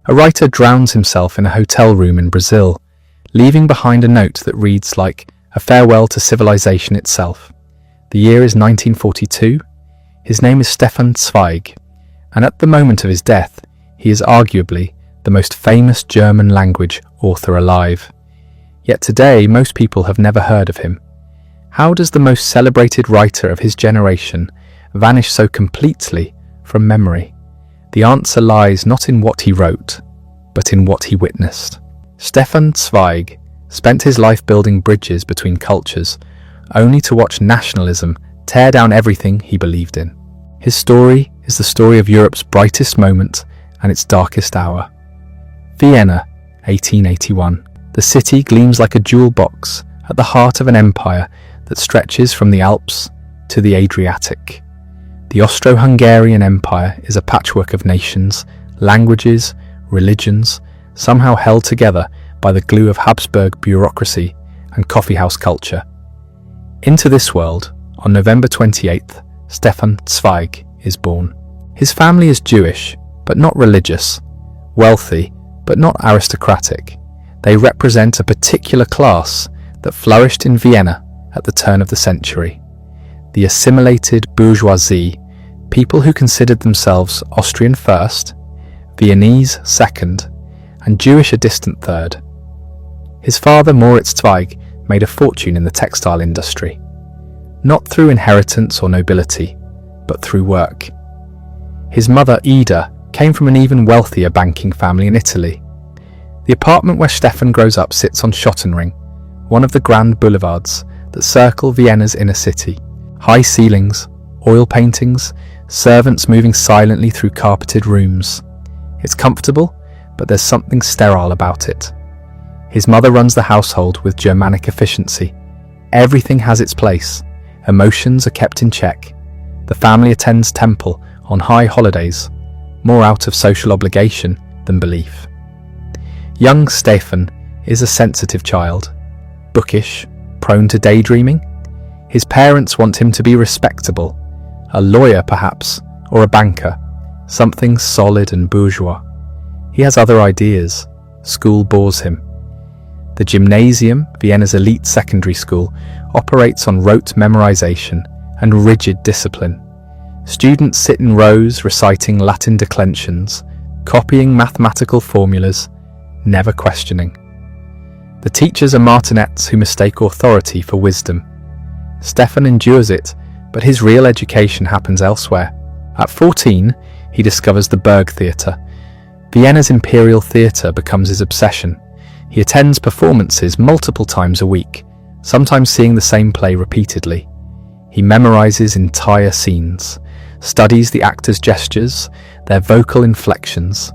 A writer drowns himself in a hotel room in Brazil, leaving behind a note that reads like a farewell to civilization itself. The year is 1942. His name is Stefan Zweig, and at the moment of his death, he is arguably the most famous German language author alive. Yet today, most people have never heard of him. How does the most celebrated writer of his generation vanish so completely from memory? The answer lies not in what he wrote, but in what he witnessed. Stefan Zweig spent his life building bridges between cultures, only to watch nationalism tear down everything he believed in. His story is the story of Europe's brightest moment and its darkest hour. Vienna, 1881. The city gleams like a jewel box at the heart of an empire that stretches from the Alps to the Adriatic. The Austro-Hungarian Empire is a patchwork of nations, languages, religions, somehow held together by the glue of Habsburg bureaucracy and coffeehouse culture. Into this world, on November 28th, Stefan Zweig is born. His family is Jewish, but not religious, wealthy, but not aristocratic. They represent a particular class that flourished in Vienna at the turn of the century. The assimilated bourgeoisie, people who considered themselves Austrian first, Viennese second, and Jewish a distant third. His father, Moritz Zweig, made a fortune in the textile industry, not through inheritance or nobility, but through work. His mother, Ida, came from an even wealthier banking family in Italy. The apartment where Stefan grows up sits on Schottenring, one of the grand boulevards that circle Vienna's inner city. High ceilings, oil paintings, servants moving silently through carpeted rooms. It's comfortable, but there's something sterile about it. His mother runs the household with Germanic efficiency. Everything has its place. Emotions are kept in check. The family attends temple on high holidays, more out of social obligation than belief. Young Stefan is a sensitive child, bookish, prone to daydreaming. His parents want him to be respectable, a lawyer perhaps, or a banker, something solid and bourgeois. He has other ideas. School bores him. The gymnasium, Vienna's elite secondary school, operates on rote memorization and rigid discipline. Students sit in rows reciting Latin declensions, copying mathematical formulas, never questioning. The teachers are martinets who mistake authority for wisdom. Stefan endures it, but his real education happens elsewhere. At 14, he discovers the Berg Theatre. Vienna's Imperial Theatre becomes his obsession. He attends performances multiple times a week, sometimes seeing the same play repeatedly. He memorizes entire scenes, studies the actors' gestures, their vocal inflections.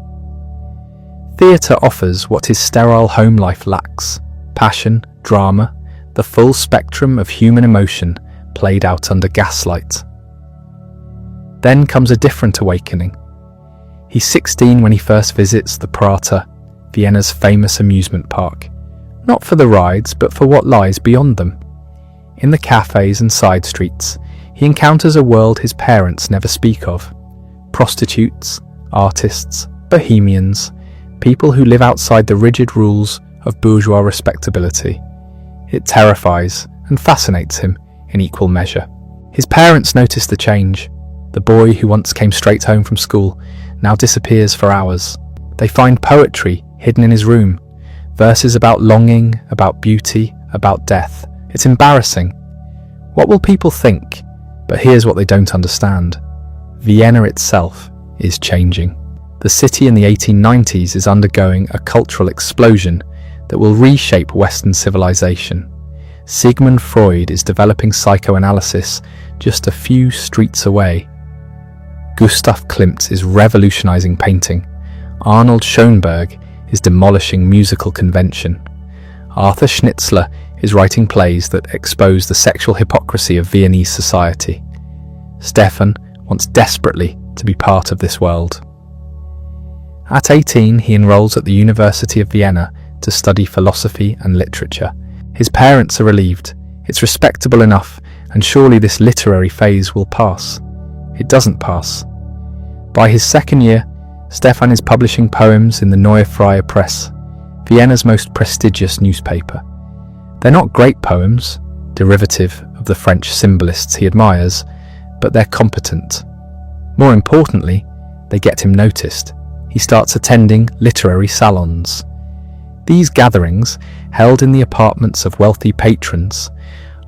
Theatre offers what his sterile home life lacks: passion, drama, the full spectrum of human emotion played out under gaslight. Then comes a different awakening. He's 16 when he first visits the Prater, Vienna's famous amusement park, not for the rides, but for what lies beyond them. In the cafes and side streets, he encounters a world his parents never speak of: prostitutes, artists, bohemians, people who live outside the rigid rules of bourgeois respectability. It terrifies and fascinates him in equal measure. His parents notice the change. The boy who once came straight home from school now disappears for hours. They find poetry hidden in his room, verses about longing, about beauty, about death. It's embarrassing. What will people think? But here's what they don't understand. Vienna itself is changing. The city in the 1890s is undergoing a cultural explosion that will reshape Western civilization. Sigmund Freud is developing psychoanalysis just a few streets away. Gustav Klimt is revolutionizing painting. Arnold Schoenberg is demolishing musical convention. Arthur Schnitzler is writing plays that expose the sexual hypocrisy of Viennese society. Stefan wants desperately to be part of this world. At 18, he enrolls at the University of Vienna to study philosophy and literature. His parents are relieved. It's respectable enough, and surely this literary phase will pass. It doesn't pass. By his second year, Stefan is publishing poems in the Neue Freie Presse, Vienna's most prestigious newspaper. They're not great poems, derivative of the French symbolists he admires, but they're competent. More importantly, they get him noticed. He starts attending literary salons. These gatherings, held in the apartments of wealthy patrons,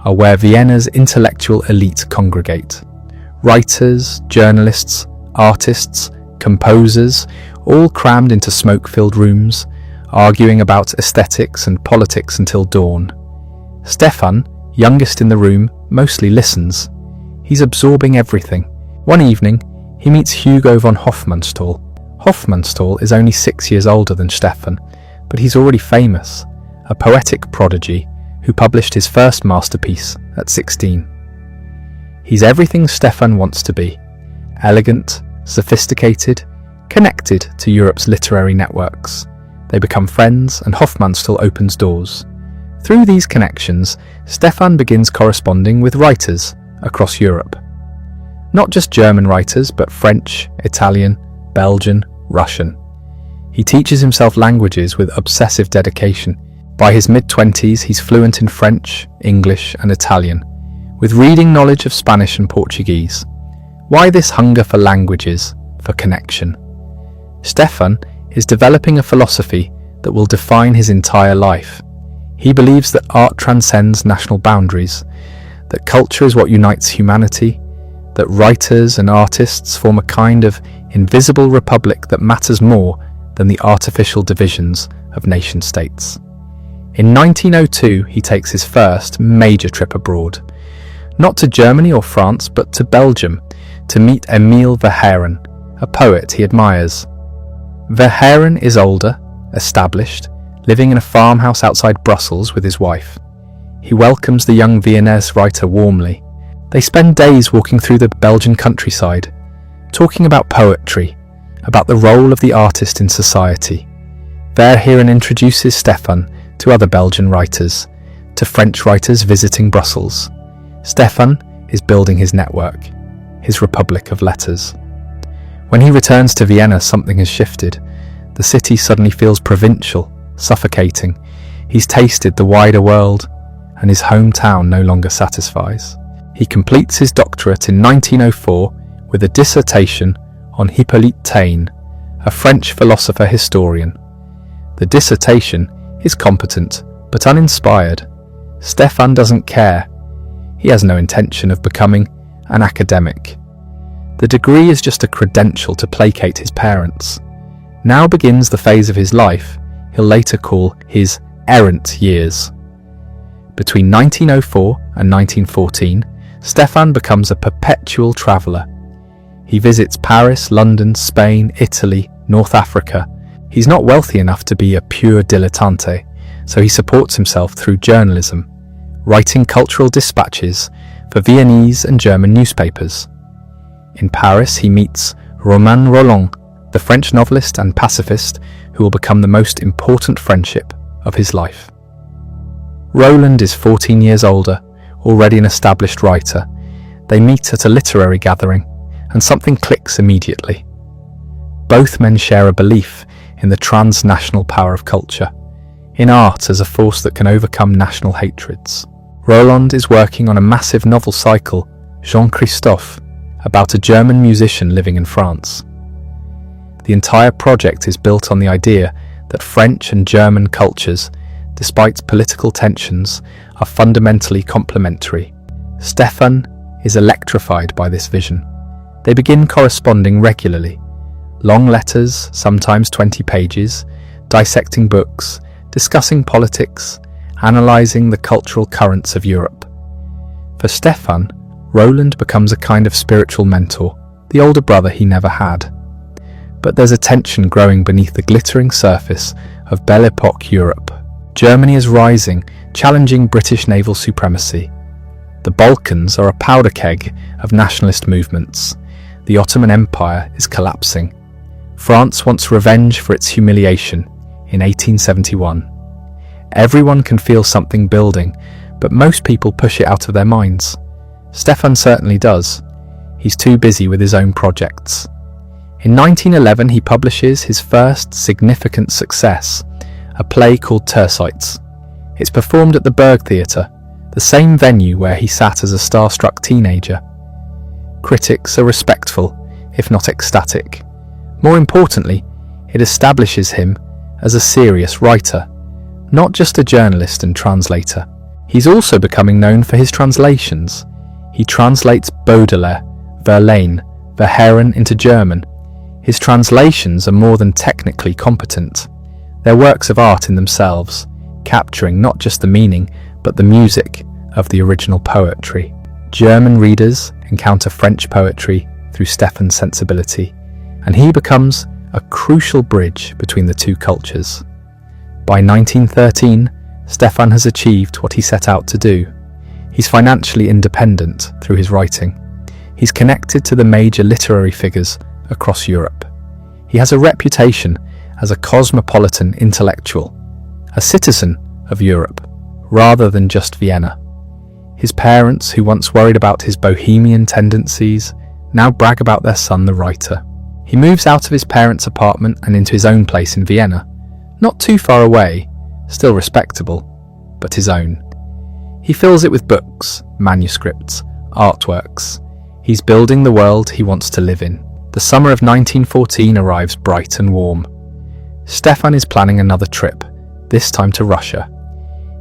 are where Vienna's intellectual elite congregate. Writers, journalists, artists, composers, all crammed into smoke-filled rooms, arguing about aesthetics and politics until dawn. Stefan, youngest in the room, mostly listens. He's absorbing everything. One evening, he meets Hugo von Hofmannsthal. Hofmannsthal is only 6 years older than Stefan, but he's already famous, a poetic prodigy who published his first masterpiece at 16. He's everything Stefan wants to be: elegant, sophisticated, connected to Europe's literary networks. They become friends, and Hofmannsthal opens doors. Through these connections, Stefan begins corresponding with writers across Europe. Not just German writers, but French, Italian, Belgian, Russian. He teaches himself languages with obsessive dedication. By his mid-20s, he's fluent in French, English, and Italian, with reading knowledge of Spanish and Portuguese. Why this hunger for languages, for connection? Stefan is developing a philosophy that will define his entire life. He believes that art transcends national boundaries, that culture is what unites humanity, that writers and artists form a kind of invisible republic that matters more than the artificial divisions of nation-states. In 1902, he takes his first major trip abroad, not to Germany or France, but to Belgium, to meet Emile Verhaeren, a poet he admires. Verhaeren is older, established, living in a farmhouse outside Brussels with his wife. He welcomes the young Viennese writer warmly. They spend days walking through the Belgian countryside, talking about poetry, about the role of the artist in society. Verhaeren introduces Stefan to other Belgian writers, to French writers visiting Brussels. Stefan is building his network, his republic of letters. When he returns to Vienna, something has shifted. The city suddenly feels provincial, suffocating. He's tasted the wider world, and his hometown no longer satisfies. He completes his doctorate in 1904 with a dissertation on Hippolyte Taine, a French philosopher-historian. The dissertation is competent but uninspired. Stefan doesn't care. He has no intention of becoming an academic. The degree is just a credential to placate his parents. Now begins the phase of his life he'll later call his errant years. Between 1904 and 1914, Stefan becomes a perpetual traveller. He visits Paris, London, Spain, Italy, North Africa. He's not wealthy enough to be a pure dilettante, so he supports himself through journalism, writing cultural dispatches for Viennese and German newspapers. In Paris, he meets Romain Rolland, the French novelist and pacifist who will become the most important friendship of his life. Roland is 14 years older, already an established writer. They meet at a literary gathering, and something clicks immediately. Both men share a belief in the transnational power of culture, in art as a force that can overcome national hatreds. Roland is working on a massive novel cycle, Jean-Christophe, about a German musician living in France. The entire project is built on the idea that French and German cultures, despite political tensions, are fundamentally complementary. Stefan is electrified by this vision. They begin corresponding regularly. Long letters, sometimes 20 pages, dissecting books, discussing politics, analysing the cultural currents of Europe. For Stefan, Roland becomes a kind of spiritual mentor, the older brother he never had. But there's a tension growing beneath the glittering surface of Belle Epoque Europe. Germany is rising, challenging British naval supremacy. The Balkans are a powder keg of nationalist movements. The Ottoman Empire is collapsing. France wants revenge for its humiliation in 1871. Everyone can feel something building, but most people push it out of their minds. Stefan certainly does. He's too busy with his own projects. In 1911, he publishes his first significant success, a play called Tercites. It's performed at the Berg Theatre, the same venue where he sat as a starstruck teenager. Critics are respectful, if not ecstatic. More importantly, it establishes him as a serious writer, not just a journalist and translator. He's also becoming known for his translations. He translates Baudelaire, Verlaine, Verhaeren into German. His translations are more than technically competent. They're works of art in themselves, capturing not just the meaning, but the music of the original poetry. German readers encounter French poetry through Stefan's sensibility, and he becomes a crucial bridge between the two cultures. By 1913, Stefan has achieved what he set out to do. He's financially independent through his writing. He's connected to the major literary figures across Europe. He has a reputation as a cosmopolitan intellectual, a citizen of Europe, rather than just Vienna. His parents, who once worried about his bohemian tendencies, now brag about their son, the writer. He moves out of his parents' apartment and into his own place in Vienna, not too far away, still respectable, but his own. He fills it with books, manuscripts, artworks. He's building the world he wants to live in. The summer of 1914 arrives bright and warm. Stefan is planning another trip, this time to Russia.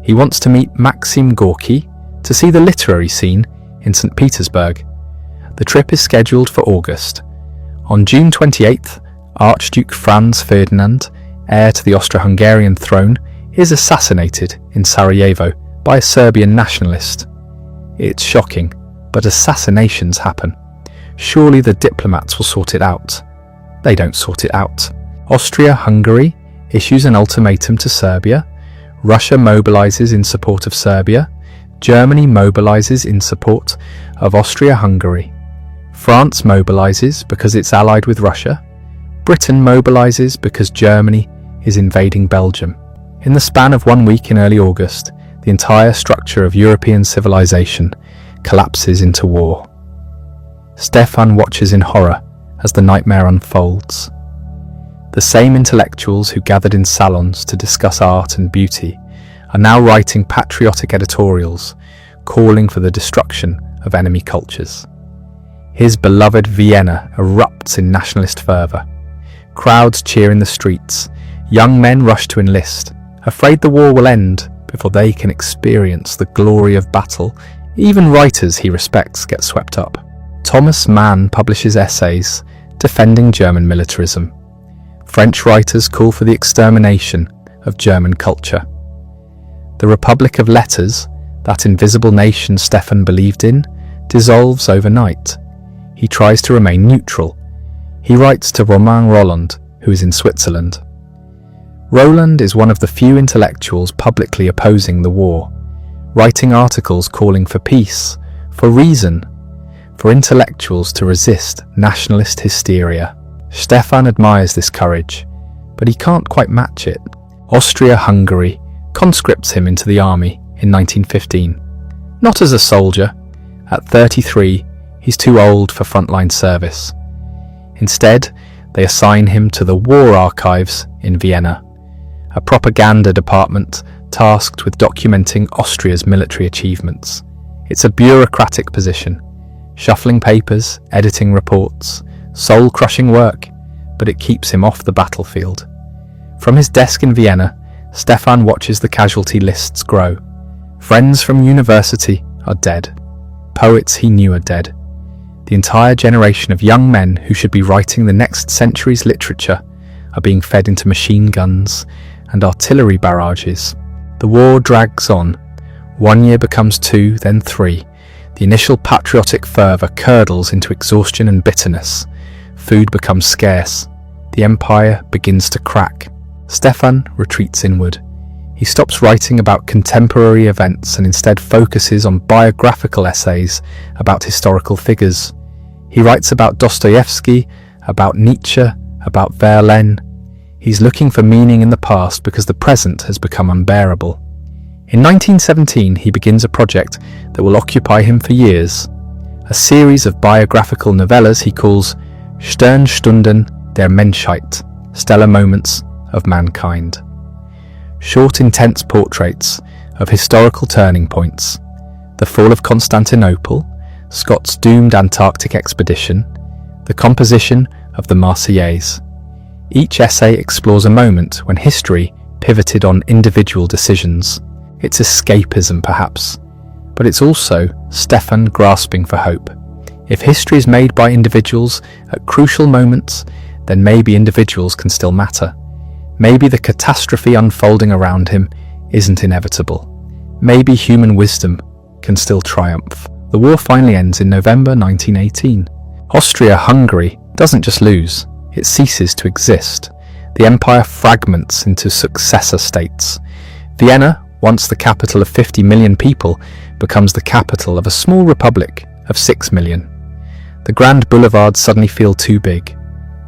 He wants to meet Maxim Gorky to see the literary scene in St. Petersburg. The trip is scheduled for August. On June 28th, Archduke Franz Ferdinand, heir to the Austro-Hungarian throne, is assassinated in Sarajevo by a Serbian nationalist. It's shocking, but assassinations happen. Surely the diplomats will sort it out. They don't sort it out. Austria-Hungary issues an ultimatum to Serbia. Russia mobilizes in support of Serbia. Germany mobilizes in support of Austria-Hungary. France mobilizes because it's allied with Russia. Britain mobilizes because Germany is invading Belgium. In the span of 1 week in early August, the entire structure of European civilization collapses into war. Stefan watches in horror as the nightmare unfolds. The same intellectuals who gathered in salons to discuss art and beauty are now writing patriotic editorials calling for the destruction of enemy cultures. His beloved Vienna erupts in nationalist fervour. Crowds cheer in the streets. Young men rush to enlist, afraid the war will end before they can experience the glory of battle. Even writers he respects get swept up. Thomas Mann publishes essays defending German militarism. French writers call for the extermination of German culture. The Republic of Letters, that invisible nation Stefan believed in, dissolves overnight. He tries to remain neutral. He writes to Romain Rolland, who is in Switzerland. Rolland is one of the few intellectuals publicly opposing the war, writing articles calling for peace, for reason, for intellectuals to resist nationalist hysteria. Stefan admires this courage, but he can't quite match it. Austria-Hungary conscripts him into the army in 1915. Not as a soldier. At 33, he's too old for frontline service. Instead, they assign him to the War Archives in Vienna, a propaganda department tasked with documenting Austria's military achievements. It's a bureaucratic position, shuffling papers, editing reports, soul-crushing work, but it keeps him off the battlefield. From his desk in Vienna, Stefan watches the casualty lists grow. Friends from university are dead. Poets he knew are dead. The entire generation of young men who should be writing the next century's literature are being fed into machine guns and artillery barrages. The war drags on. 1 year becomes 2, then 3. The initial patriotic fervour curdles into exhaustion and bitterness. Food becomes scarce. The empire begins to crack. Stefan retreats inward. He stops writing about contemporary events and instead focuses on biographical essays about historical figures. He writes about Dostoevsky, about Nietzsche, about Verlaine. He's looking for meaning in the past because the present has become unbearable. In 1917, he begins a project that will occupy him for years. A series of biographical novellas he calls Sternstunden der Menschheit, stellar moments of mankind. Short, intense portraits of historical turning points, the fall of Constantinople, Scott's doomed Antarctic expedition, the composition of the Marseillaise. Each essay explores a moment when history pivoted on individual decisions. It's escapism, perhaps, but it's also Stefan grasping for hope. If history is made by individuals at crucial moments, then maybe individuals can still matter. Maybe the catastrophe unfolding around him isn't inevitable. Maybe human wisdom can still triumph. The war finally ends in November 1918. Austria-Hungary doesn't just lose, it ceases to exist. The empire fragments into successor states. Vienna, once the capital of 50 million people, becomes the capital of a small republic of 6 million. The grand boulevards suddenly feel too big,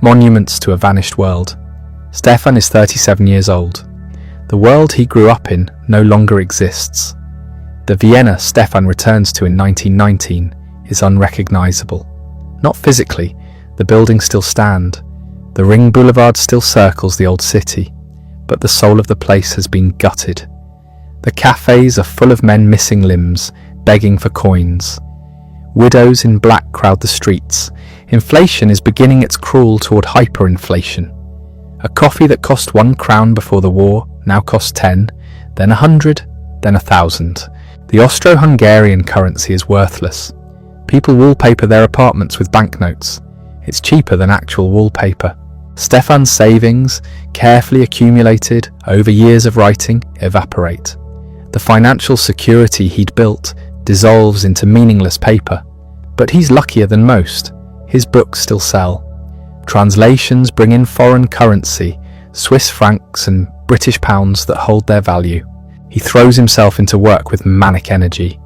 monuments to a vanished world. Stefan is 37 years old. The world he grew up in no longer exists. The Vienna Stefan returns to in 1919 is unrecognizable. Not physically, the buildings still stand. The ring boulevard still circles the old city, but the soul of the place has been gutted. The cafes are full of men missing limbs, begging for coins. Widows in black crowd the streets. Inflation is beginning its crawl toward hyperinflation. A coffee that cost 1 crown before the war now costs 10, then 100, then 1,000. The Austro-Hungarian currency is worthless. People wallpaper their apartments with banknotes. It's cheaper than actual wallpaper. Stefan's savings, carefully accumulated over years of writing, evaporate. The financial security he'd built dissolves into meaningless paper. But he's luckier than most. His books still sell. Translations bring in foreign currency, Swiss francs and British pounds that hold their value. He throws himself into work with manic energy.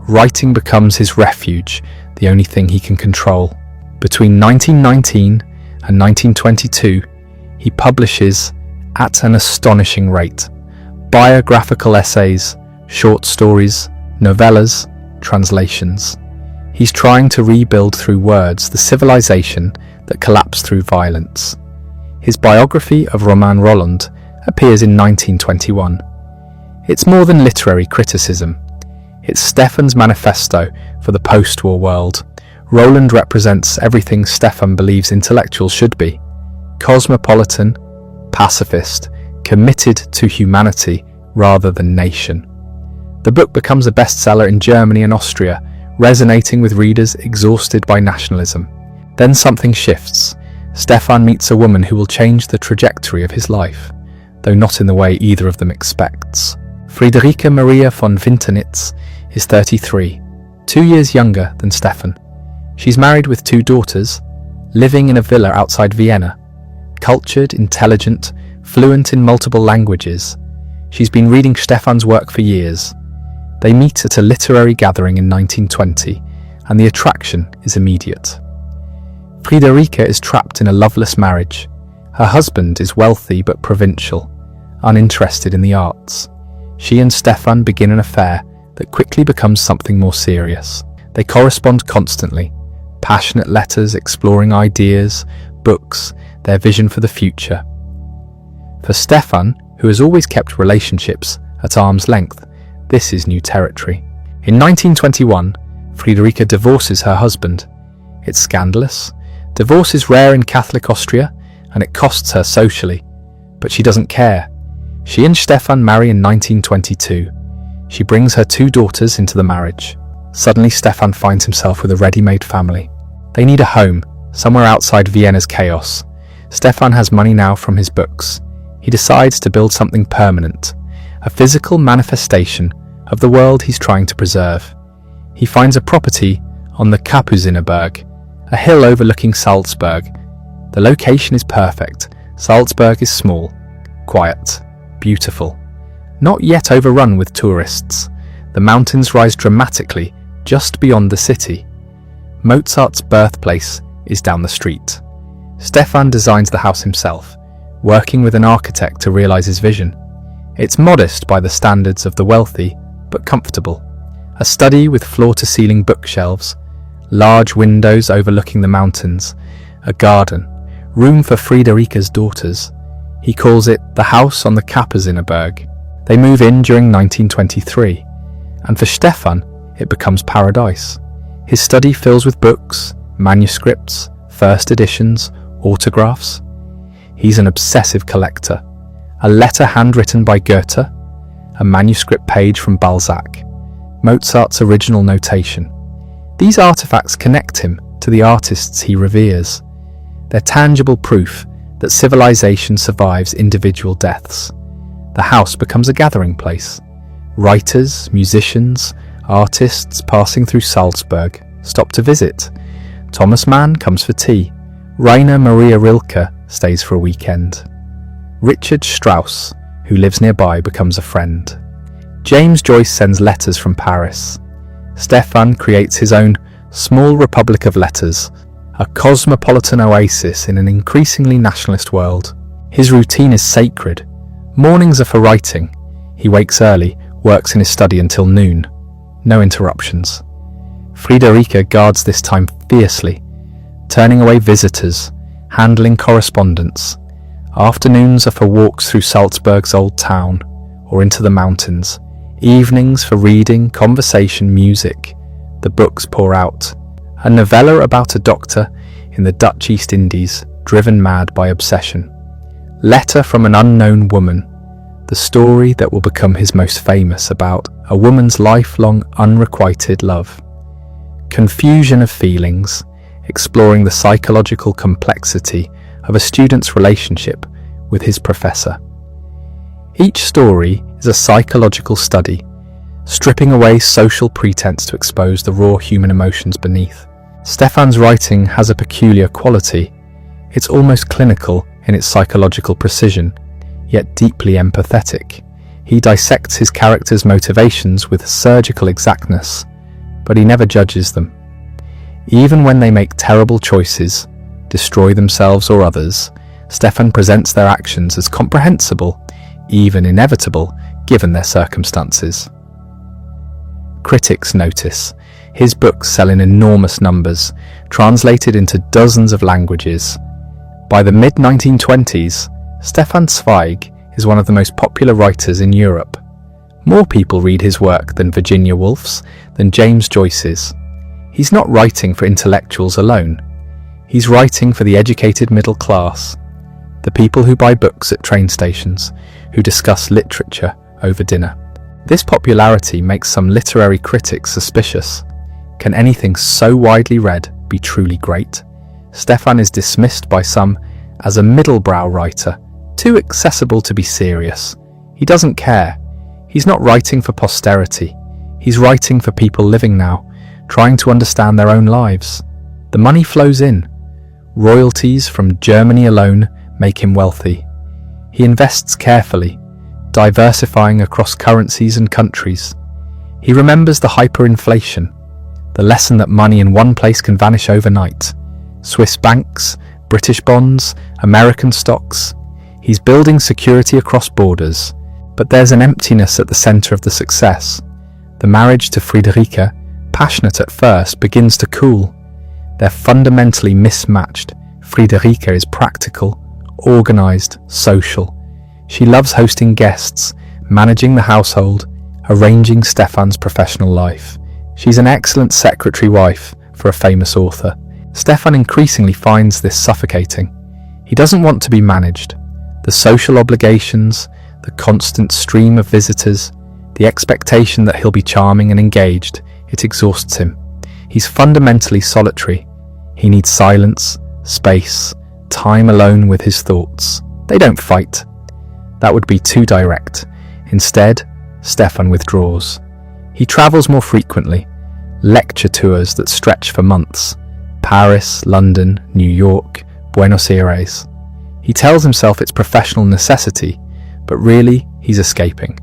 Writing becomes his refuge, the only thing he can control. Between 1919 and 1922, he publishes, at an astonishing rate, biographical essays, short stories, novellas, translations. He's trying to rebuild through words the civilization that collapsed through violence. His biography of Romain Rolland appears in 1921. It's more than literary criticism. It's Stefan's manifesto for the post-war world. Rolland represents everything Stefan believes intellectuals should be: cosmopolitan, pacifist, committed to humanity rather than nation. The book becomes a bestseller in Germany and Austria, resonating with readers exhausted by nationalism. Then something shifts. Stefan meets a woman who will change the trajectory of his life, though not in the way either of them expects. Friederike Maria von Winternitz is 33, 2 years younger than Stefan. She's married with 2 daughters, living in a villa outside Vienna. Cultured, intelligent, fluent in multiple languages, she's been reading Stefan's work for years. They meet at a literary gathering in 1920, and the attraction is immediate. Friederike is trapped in a loveless marriage. Her husband is wealthy but provincial, uninterested in the arts. She and Stefan begin an affair that quickly becomes something more serious. They correspond constantly, passionate letters exploring ideas, books, their vision for the future. For Stefan, who has always kept relationships at arm's length, this is new territory. In 1921, Friederike divorces her husband. It's scandalous. Divorce is rare in Catholic Austria, and it costs her socially. But she doesn't care. She and Stefan marry in 1922. She brings her 2 daughters into the marriage. Suddenly Stefan finds himself with a ready-made family. They need a home, somewhere outside Vienna's chaos. Stefan has money now from his books. He decides to build something permanent, a physical manifestation of the world he's trying to preserve. He finds a property on the Kapuzinerberg, a hill overlooking Salzburg. The location is perfect. Salzburg is small, quiet, beautiful. Not yet overrun with tourists. The mountains rise dramatically just beyond the city. Mozart's birthplace is down the street. Stefan designs the house himself, working with an architect to realize his vision. It's modest by the standards of the wealthy, but comfortable. A study with floor-to-ceiling bookshelves, large windows overlooking the mountains, a garden, room for Friederike's daughters. He calls it the house on the Kapuzinerberg. They move in during 1923, and for Stefan, it becomes paradise. His study fills with books, manuscripts, first editions, autographs. He's an obsessive collector. A letter handwritten by Goethe, a manuscript page from Balzac, Mozart's original notation. These artifacts connect him to the artists he reveres. They're tangible proof that civilization survives individual deaths. The house becomes a gathering place. Writers, musicians, artists passing through Salzburg stop to visit. Thomas Mann comes for tea. Rainer Maria Rilke stays for a weekend. Richard Strauss, who lives nearby, becomes a friend. James Joyce sends letters from Paris. Stefan creates his own small republic of letters, a cosmopolitan oasis in an increasingly nationalist world. His routine is sacred. Mornings are for writing. He wakes early, works in his study until noon. No interruptions. Friederike guards this time fiercely, turning away visitors, handling correspondence. Afternoons are for walks through Salzburg's old town or into the mountains. Evenings for reading, conversation, music. The books pour out. A novella about a doctor in the Dutch East Indies, driven mad by obsession. Letter from an unknown woman, the story that will become his most famous, about a woman's lifelong unrequited love. Confusion of feelings, exploring the psychological complexity of a student's relationship with his professor. Each story is a psychological study, stripping away social pretense to expose the raw human emotions beneath. Stefan's writing has a peculiar quality. It's almost clinical in its psychological precision, yet deeply empathetic. He dissects his characters' motivations with surgical exactness, but he never judges them. Even when they make terrible choices, destroy themselves or others, Stefan presents their actions as comprehensible, even inevitable, given their circumstances. Critics notice his books sell in enormous numbers, translated into dozens of languages. By the mid-1920s, Stefan Zweig is one of the most popular writers in Europe. More people read his work than Virginia Woolf's, than James Joyce's. He's not writing for intellectuals alone. He's writing for the educated middle class, the people who buy books at train stations, who discuss literature over dinner. This popularity makes some literary critics suspicious. Can anything so widely read be truly great? Stefan is dismissed by some as a middlebrow writer, too accessible to be serious. He doesn't care. He's not writing for posterity. He's writing for people living now, trying to understand their own lives. The money flows in. Royalties from Germany alone make him wealthy. He invests carefully, diversifying across currencies and countries. He remembers the hyperinflation, the lesson that money in one place can vanish overnight. Swiss banks, British bonds, American stocks. He's building security across borders, but there's an emptiness at the center of the success. The marriage to Friederike, passionate at first, begins to cool. They're fundamentally mismatched. Friederike is practical, organized, social. She loves hosting guests, managing the household, arranging Stefan's professional life. She's an excellent secretary wife for a famous author. Stefan increasingly finds this suffocating. He doesn't want to be managed. The social obligations, the constant stream of visitors, the expectation that he'll be charming and engaged, it exhausts him. He's fundamentally solitary. He needs silence, space, time alone with his thoughts. They don't fight. That would be too direct. Instead, Stefan withdraws. He travels more frequently, lecture tours that stretch for months. Paris, London, New York, Buenos Aires. He tells himself it's professional necessity, but really he's escaping.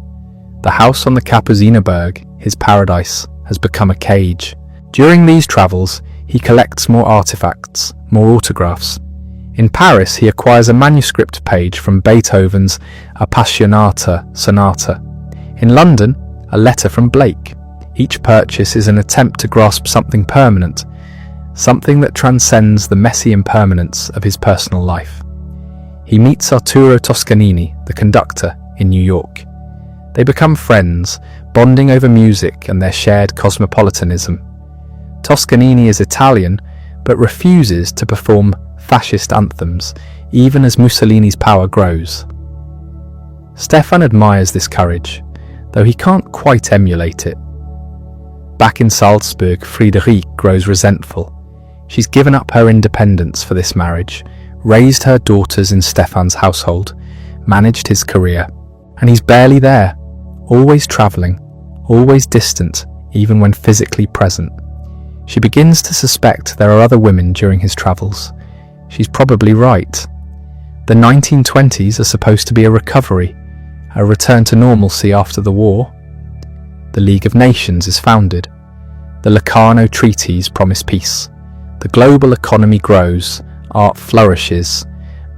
The house on the Kapuzinerberg, his paradise, has become a cage. During these travels, he collects more artifacts, more autographs. In Paris, he acquires a manuscript page from Beethoven's Appassionata Sonata. In London, a letter from Blake. Each purchase is an attempt to grasp something permanent, something that transcends the messy impermanence of his personal life. He meets Arturo Toscanini, the conductor, in New York. They become friends, bonding over music and their shared cosmopolitanism. Toscanini is Italian, but refuses to perform fascist anthems, even as Mussolini's power grows. Stefan admires this courage, though he can't quite emulate it. Back in Salzburg, Friederike grows resentful. She's given up her independence for this marriage, raised her daughters in Stefan's household, managed his career, and he's barely there, always travelling, always distant, even when physically present. She begins to suspect there are other women during his travels. She's probably right. The 1920s are supposed to be a recovery, a return to normalcy after the war. The League of Nations is founded. The Locarno Treaties promise peace. The global economy grows, art flourishes.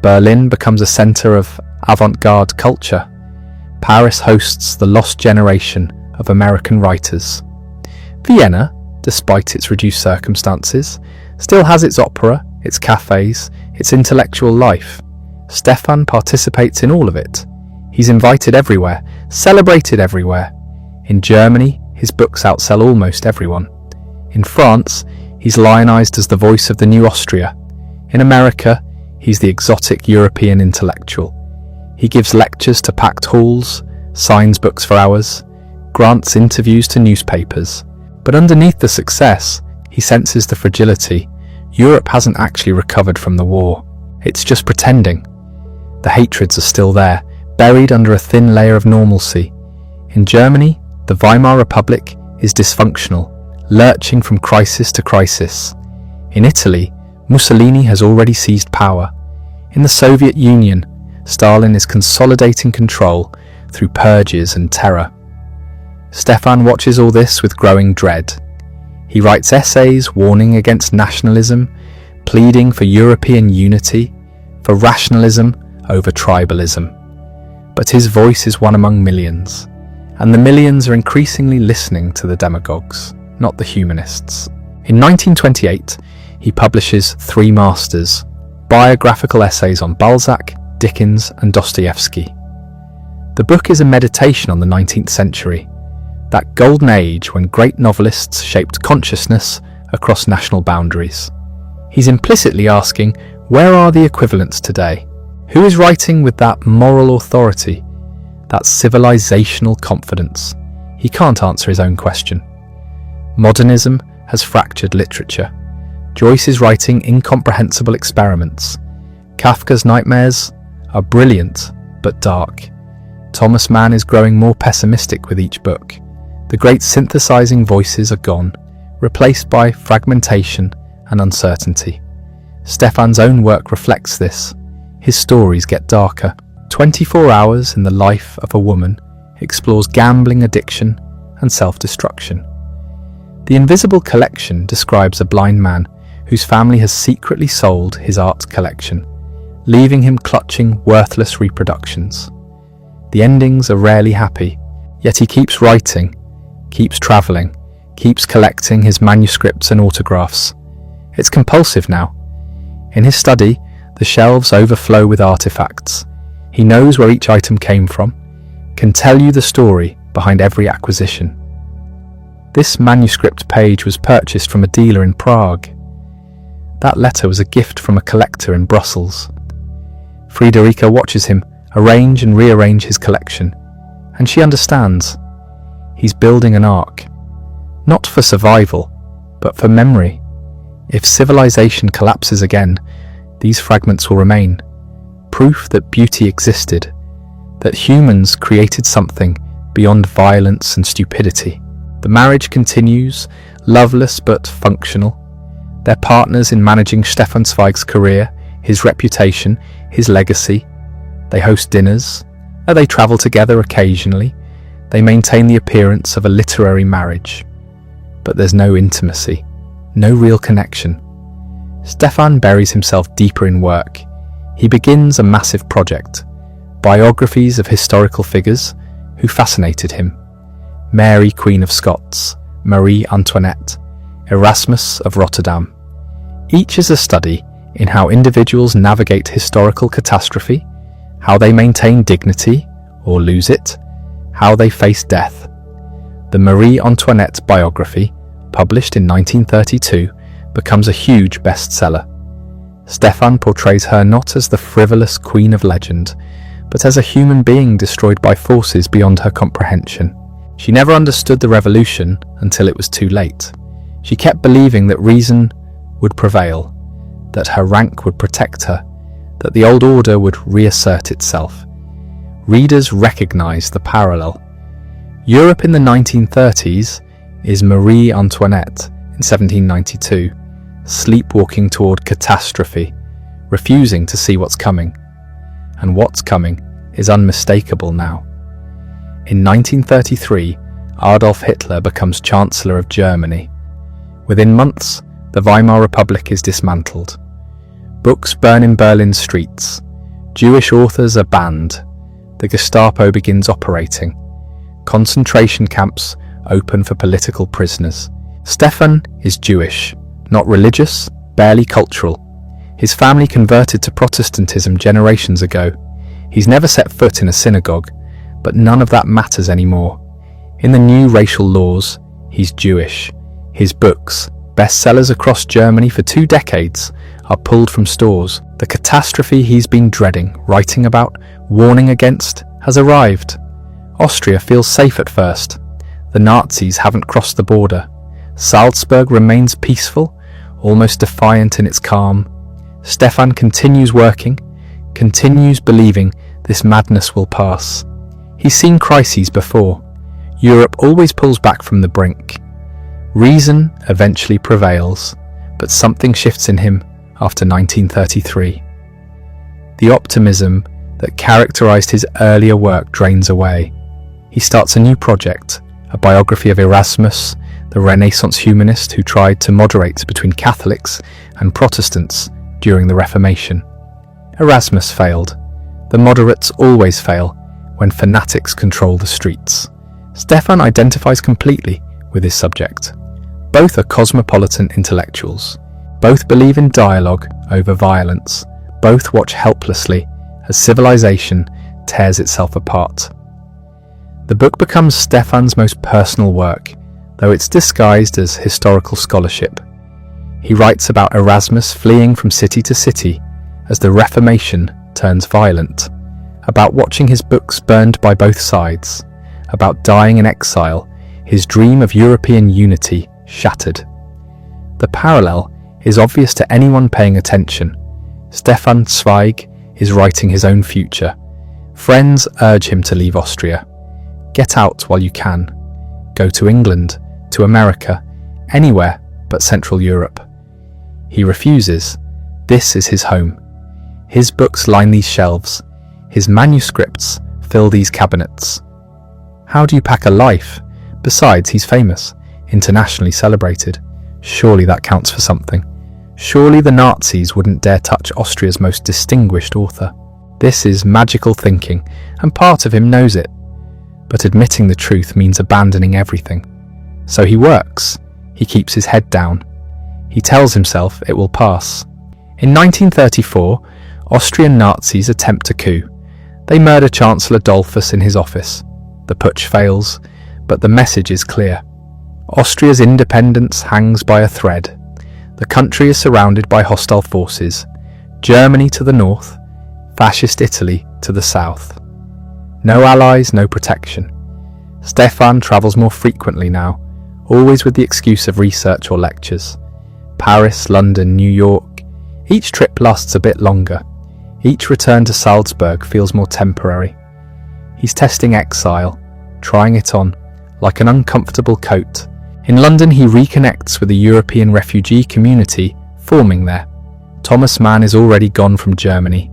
Berlin becomes a centre of avant-garde culture. Paris hosts the lost generation of American writers. Vienna, despite its reduced circumstances, still has its opera, its cafes, its intellectual life. Stefan participates in all of it. He's invited everywhere, celebrated everywhere. In Germany, his books outsell almost everyone. In France, he's lionized as the voice of the new Austria. In America, he's the exotic European intellectual. He gives lectures to packed halls, signs books for hours, grants interviews to newspapers. But underneath the success, he senses the fragility. Europe hasn't actually recovered from the war. It's just pretending. The hatreds are still there, buried under a thin layer of normalcy. In Germany, the Weimar Republic is dysfunctional, lurching from crisis to crisis. In Italy, Mussolini has already seized power. In the Soviet Union, Stalin is consolidating control through purges and terror. Stefan watches all this with growing dread. He writes essays warning against nationalism, pleading for European unity, for rationalism over tribalism. But his voice is one among millions, and the millions are increasingly listening to the demagogues, not the humanists. In 1928, he publishes 3 masters, biographical essays on Balzac, Dickens and Dostoevsky. The book is a meditation on the 19th century, that golden age when great novelists shaped consciousness across national boundaries. He's implicitly asking, where are the equivalents today? Who is writing with that moral authority, that civilizational confidence? He can't answer his own question. Modernism has fractured literature. Joyce is writing incomprehensible experiments. Kafka's nightmares are brilliant but dark. Thomas Mann is growing more pessimistic with each book. The great synthesizing voices are gone, replaced by fragmentation and uncertainty. Stefan's own work reflects this. His stories get darker. 24 Hours in the Life of a Woman explores gambling addiction and self-destruction. The Invisible Collection describes a blind man whose family has secretly sold his art collection, leaving him clutching worthless reproductions. The endings are rarely happy, yet he keeps writing, keeps travelling, keeps collecting his manuscripts and autographs. It's compulsive now. In his study, the shelves overflow with artifacts. He knows where each item came from, can tell you the story behind every acquisition. This manuscript page was purchased from a dealer in Prague. That letter was a gift from a collector in Brussels. Friederike watches him arrange and rearrange his collection, and she understands. He's building an ark, not for survival, but for memory. If civilization collapses again, these fragments will remain, proof that beauty existed, that humans created something beyond violence and stupidity. The marriage continues, loveless but functional. They're partners in managing Stefan Zweig's career, his reputation, his legacy. They host dinners, they travel together occasionally. They maintain the appearance of a literary marriage. But there's no intimacy, no real connection. Stefan buries himself deeper in work. He begins a massive project, biographies of historical figures who fascinated him. Mary, Queen of Scots, Marie Antoinette, Erasmus of Rotterdam. Each is a study in how individuals navigate historical catastrophe, how they maintain dignity or lose it, how they face death. The Marie Antoinette biography, published in 1932, becomes a huge bestseller. Stefan portrays her not as the frivolous queen of legend, but as a human being destroyed by forces beyond her comprehension. She never understood the revolution until it was too late. She kept believing that reason would prevail, that her rank would protect her, that the old order would reassert itself. Readers recognize the parallel. Europe in the 1930s is Marie Antoinette in 1792, sleepwalking toward catastrophe, refusing to see what's coming. And what's coming is unmistakable now. In 1933, Adolf Hitler becomes Chancellor of Germany. Within months, the Weimar Republic is dismantled. Books burn in Berlin's streets. Jewish authors are banned. The Gestapo begins operating. Concentration camps open for political prisoners. Stefan is Jewish, not religious, barely cultural. His family converted to Protestantism generations ago. He's never set foot in a synagogue, but none of that matters anymore. In the new racial laws, he's Jewish. His books, bestsellers across Germany for 2 decades, are pulled from stores. The catastrophe he's been dreading, writing about, warning against, has arrived. Austria feels safe at first. The Nazis haven't crossed the border. Salzburg remains peaceful, almost defiant in its calm. Stefan continues working, continues believing this madness will pass. He's seen crises before. Europe always pulls back from the brink. Reason eventually prevails, but something shifts in him after 1933. The optimism that characterized his earlier work drains away. He starts a new project, a biography of Erasmus, the Renaissance humanist who tried to moderate between Catholics and Protestants during the Reformation. Erasmus failed. The moderates always fail when fanatics control the streets. Stefan identifies completely with his subject. Both are cosmopolitan intellectuals. Both believe in dialogue over violence. Both watch helplessly as civilization tears itself apart. The book becomes Stefan's most personal work, though it's disguised as historical scholarship. He writes about Erasmus fleeing from city to city as the Reformation turns violent, about watching his books burned by both sides, about dying in exile, his dream of European unity shattered. The parallel is obvious to anyone paying attention. Stefan Zweig is writing his own future. Friends urge him to leave Austria. Get out while you can. Go to England, to America, anywhere but Central Europe. He refuses. This is his home. His books line these shelves. His manuscripts fill these cabinets. How do you pack a life? Besides, he's famous, internationally celebrated. Surely that counts for something. Surely the Nazis wouldn't dare touch Austria's most distinguished author. This is magical thinking, and part of him knows it. But admitting the truth means abandoning everything. So he works. He keeps his head down. He tells himself it will pass. In 1934, Austrian Nazis attempt a coup. They murder Chancellor Dollfuss in his office. The putsch fails, but the message is clear. Austria's independence hangs by a thread. The country is surrounded by hostile forces. Germany to the north, fascist Italy to the south. No allies, no protection. Stefan travels more frequently now, always with the excuse of research or lectures. Paris, London, New York. Each trip lasts a bit longer. Each return to Salzburg feels more temporary. He's testing exile, trying it on, like an uncomfortable coat. In London, he reconnects with the European refugee community forming there. Thomas Mann is already gone from Germany.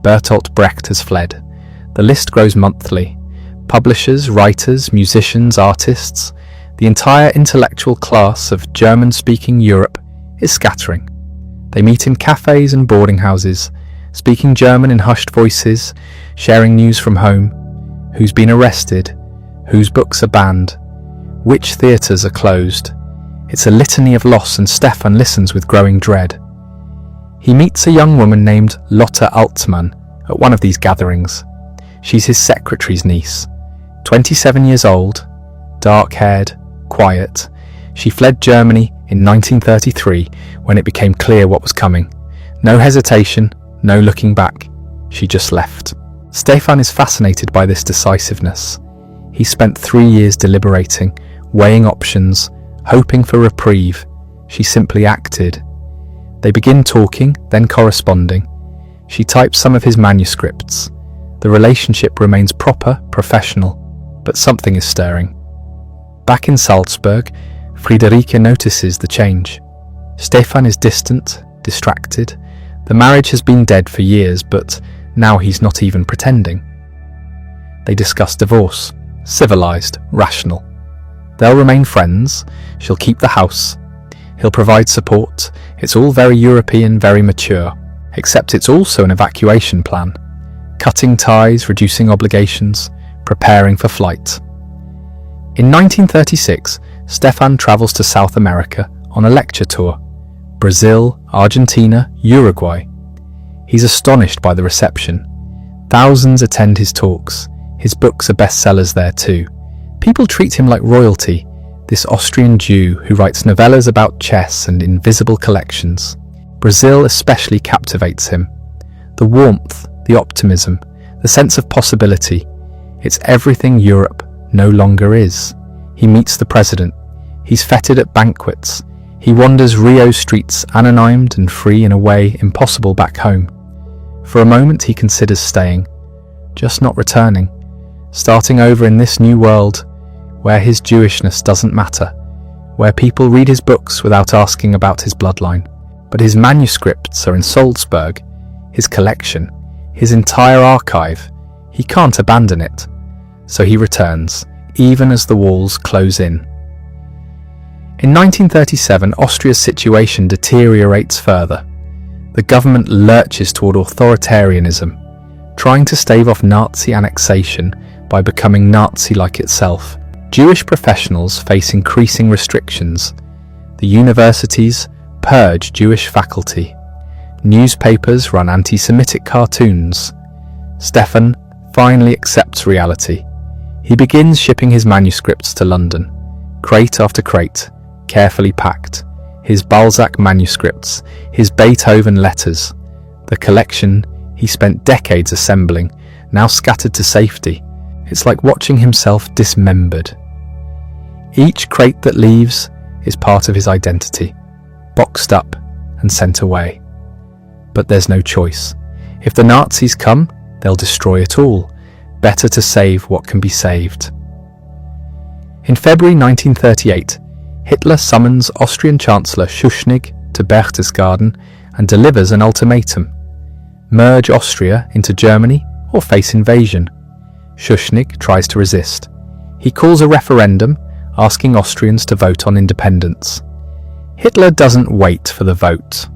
Bertolt Brecht has fled. The list grows monthly. Publishers, writers, musicians, artists, the entire intellectual class of German-speaking Europe is scattering. They meet in cafes and boarding houses, speaking German in hushed voices, sharing news from home. Who's been arrested? Whose books are banned? Which theatres are closed? It's a litany of loss, and Stefan listens with growing dread. He meets a young woman named Lotte Altmann at one of these gatherings. She's his secretary's niece. 27 years old, dark-haired, quiet. She fled Germany in 1933 when it became clear what was coming. No hesitation, no looking back. She just left. Stefan is fascinated by this decisiveness. He spent 3 years deliberating, weighing options, hoping for reprieve. She simply acted. They begin talking, then corresponding. She types some of his manuscripts. The relationship remains proper, professional, but something is stirring. Back in Salzburg, Friederike notices the change. Stefan is distant, distracted. The marriage has been dead for years, but now he's not even pretending. They discuss divorce, civilized, rational. They'll remain friends, she'll keep the house. He'll provide support. It's all very European, very mature, except it's also an evacuation plan. Cutting ties, reducing obligations, preparing for flight. In 1936, Stefan travels to South America on a lecture tour. Brazil, Argentina, Uruguay. He's astonished by the reception. Thousands attend his talks. His books are bestsellers there too. People treat him like royalty, this Austrian Jew who writes novellas about chess and invisible collections. Brazil especially captivates him. The warmth, the optimism, the sense of possibility. It's everything Europe no longer is. He meets the president. He's feted at banquets. He wanders Rio's streets anonymed and free in a way impossible back home. For a moment he considers staying, just not returning, starting over in this new world where his Jewishness doesn't matter, where people read his books without asking about his bloodline. But his manuscripts are in Salzburg, his collection, his entire archive. He can't abandon it. So he returns, even as the walls close in. In 1937, Austria's situation deteriorates further. The government lurches toward authoritarianism, trying to stave off Nazi annexation by becoming Nazi-like itself. Jewish professionals face increasing restrictions. The universities purge Jewish faculty. Newspapers run anti-Semitic cartoons. Stefan finally accepts reality. He begins shipping his manuscripts to London, crate after crate, carefully packed. His Balzac manuscripts, his Beethoven letters, the collection he spent decades assembling, now scattered to safety. It's like watching himself dismembered. Each crate that leaves is part of his identity, boxed up and sent away. But there's no choice. If the Nazis come, they'll destroy it all. Better to save what can be saved. In February 1938, Hitler summons Austrian Chancellor Schuschnigg to Berchtesgaden and delivers an ultimatum. Merge Austria into Germany or face invasion. Schuschnigg tries to resist. He calls a referendum asking Austrians to vote on independence. Hitler doesn't wait for the vote.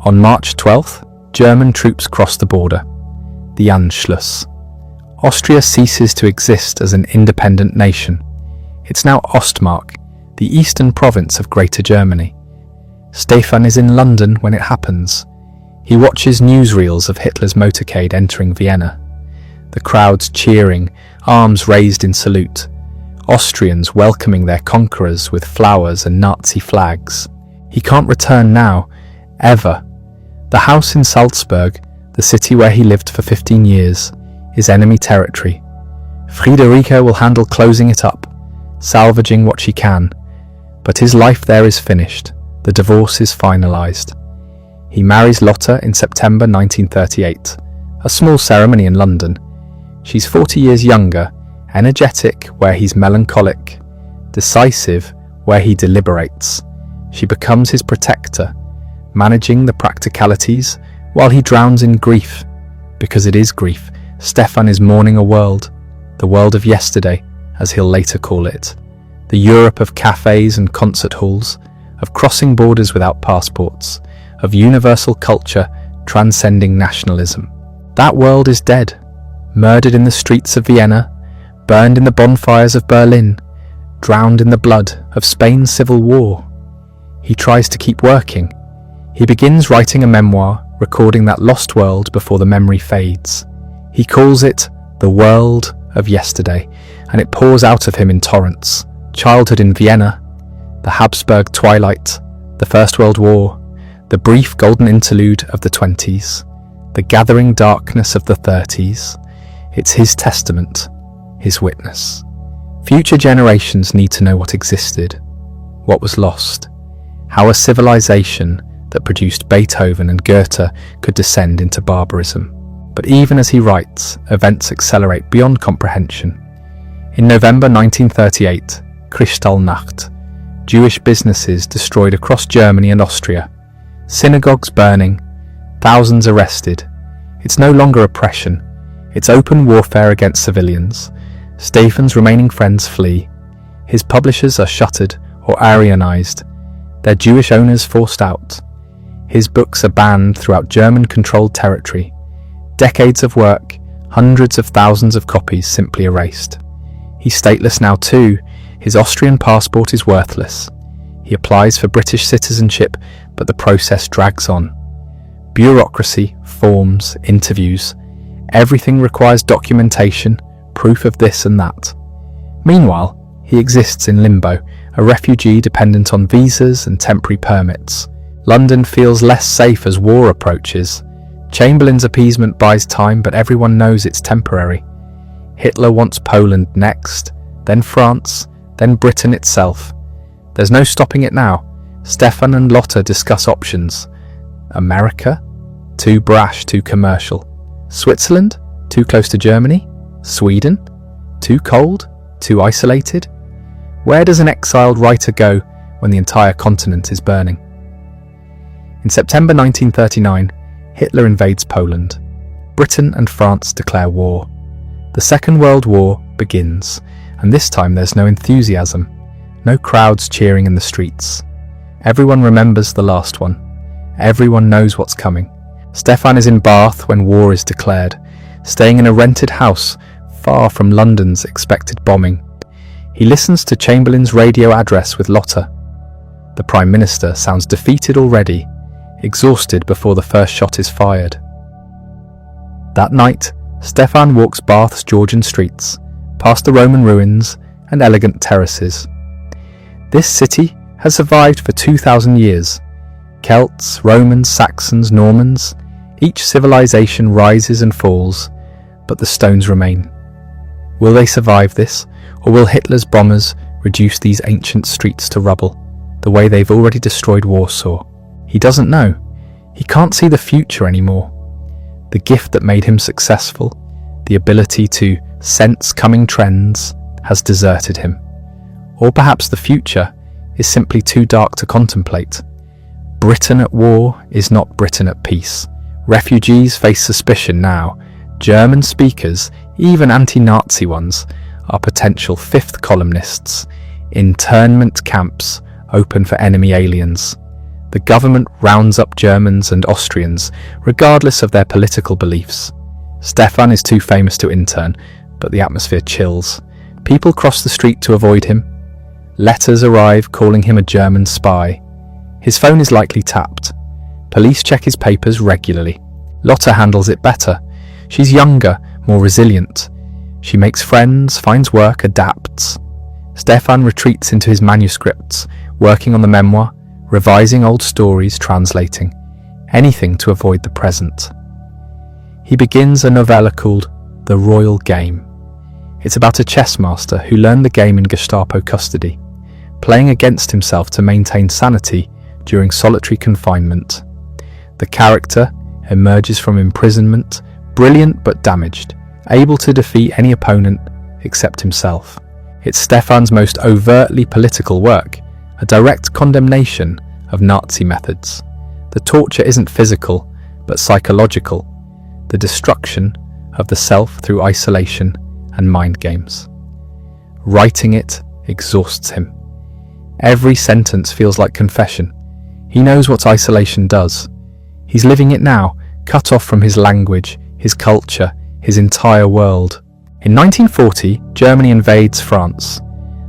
On March 12th, German troops cross the border. The Anschluss. Austria ceases to exist as an independent nation. It's now Ostmark, the eastern province of Greater Germany. Stefan is in London when it happens. He watches newsreels of Hitler's motorcade entering Vienna. The crowds cheering, arms raised in salute. Austrians welcoming their conquerors with flowers and Nazi flags. He can't return now, ever. The house in Salzburg, the city where he lived for 15 years, is enemy territory. Friederike will handle closing it up, salvaging what she can. But his life there is finished. The divorce is finalized. He marries Lotte in September 1938, a small ceremony in London. She's 40 years younger, energetic where he's melancholic, decisive where he deliberates. She becomes his protector, managing the practicalities while he drowns in grief. Because it is grief, Stefan is mourning a world, the world of yesterday, as he'll later call it. The Europe of cafes and concert halls, of crossing borders without passports, of universal culture transcending nationalism. That world is dead, murdered in the streets of Vienna, burned in the bonfires of Berlin, drowned in the blood of Spain's civil war. He tries to keep working. He begins writing a memoir, recording that lost world before the memory fades. He calls it the world of yesterday, and it pours out of him in torrents. Childhood in Vienna, the Habsburg twilight, the First World War, the brief golden interlude of the 20s, the gathering darkness of the 30s. It's his testament, his witness. Future generations need to know what existed, what was lost, how a civilization that produced Beethoven and Goethe could descend into barbarism. But even as he writes, events accelerate beyond comprehension. In November 1938, Kristallnacht, Jewish businesses destroyed across Germany and Austria, synagogues burning, thousands arrested. It's no longer oppression, it's open warfare against civilians. Stephen's remaining friends flee. His publishers are shuttered or Aryanized, their Jewish owners forced out. His books are banned throughout German-controlled territory. Decades of work, hundreds of thousands of copies simply erased. He's stateless now too. His Austrian passport is worthless. He applies for British citizenship, but the process drags on. Bureaucracy, forms, interviews. Everything requires documentation, proof of this and that. Meanwhile, he exists in limbo, a refugee dependent on visas and temporary permits. London feels less safe as war approaches. Chamberlain's appeasement buys time, but everyone knows it's temporary. Hitler wants Poland next, then France, then Britain itself. There's no stopping it now. Stefan and Lotta discuss options. America? Too brash, too commercial. Switzerland? Too close to Germany? Sweden? Too cold? Too isolated? Where does an exiled writer go when the entire continent is burning? In September 1939, Hitler invades Poland. Britain and France declare war. The Second World War begins, and this time there's no enthusiasm, no crowds cheering in the streets. Everyone remembers the last one. Everyone knows what's coming. Stefan is in Bath when war is declared, staying in a rented house far from London's expected bombing. He listens to Chamberlain's radio address with Lotta. The Prime Minister sounds defeated already, exhausted before the first shot is fired. That night, Stefan walks Bath's Georgian streets, past the Roman ruins and elegant terraces. This city has survived for 2,000 years. Celts, Romans, Saxons, Normans, each civilization rises and falls, but the stones remain. Will they survive this, or will Hitler's bombers reduce these ancient streets to rubble, the way they've already destroyed Warsaw? He doesn't know. He can't see the future anymore. The gift that made him successful, the ability to sense coming trends, has deserted him. Or perhaps the future is simply too dark to contemplate. Britain at war is not Britain at peace. Refugees face suspicion now. German speakers, even anti-Nazi ones, are potential fifth columnists. Internment camps open for enemy aliens. The government rounds up Germans and Austrians, regardless of their political beliefs. Stefan is too famous to intern, but the atmosphere chills. People cross the street to avoid him. Letters arrive calling him a German spy. His phone is likely tapped. Police check his papers regularly. Lotta handles it better. She's younger, more resilient. She makes friends, finds work, adapts. Stefan retreats into his manuscripts, working on the memoir, revising old stories, translating. Anything to avoid the present. He begins a novella called The Royal Game. It's about a chess master who learned the game in Gestapo custody, playing against himself to maintain sanity during solitary confinement. The character emerges from imprisonment, brilliant but damaged, able to defeat any opponent except himself. It's Stefan's most overtly political work, a direct condemnation of Nazi methods. The torture isn't physical, but psychological, the destruction of the self through isolation and mind games. Writing it exhausts him. Every sentence feels like confession. He knows what isolation does. He's living it now, cut off from his language, his culture, his entire world. In 1940, Germany invades France.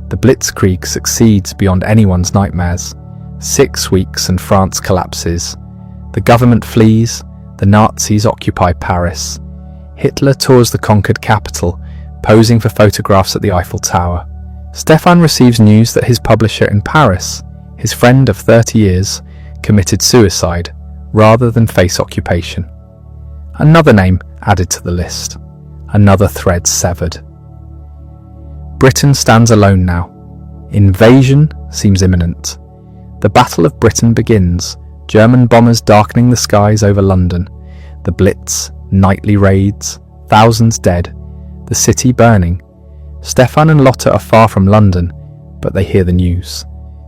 The Blitzkrieg succeeds beyond anyone's nightmares. 6 weeks and France collapses. The government flees, the Nazis occupy Paris. Hitler tours the conquered capital, posing for photographs at the Eiffel Tower. Stefan receives news that his publisher in Paris, his friend of 30 years, committed suicide rather than face occupation. Another name added to the list, another thread severed. Britain stands alone now. Invasion seems imminent. The Battle of Britain begins, German bombers darkening the skies over London, the Blitz, nightly raids, thousands dead, the city burning. Stefan and Lotta are far from London, but they hear the news.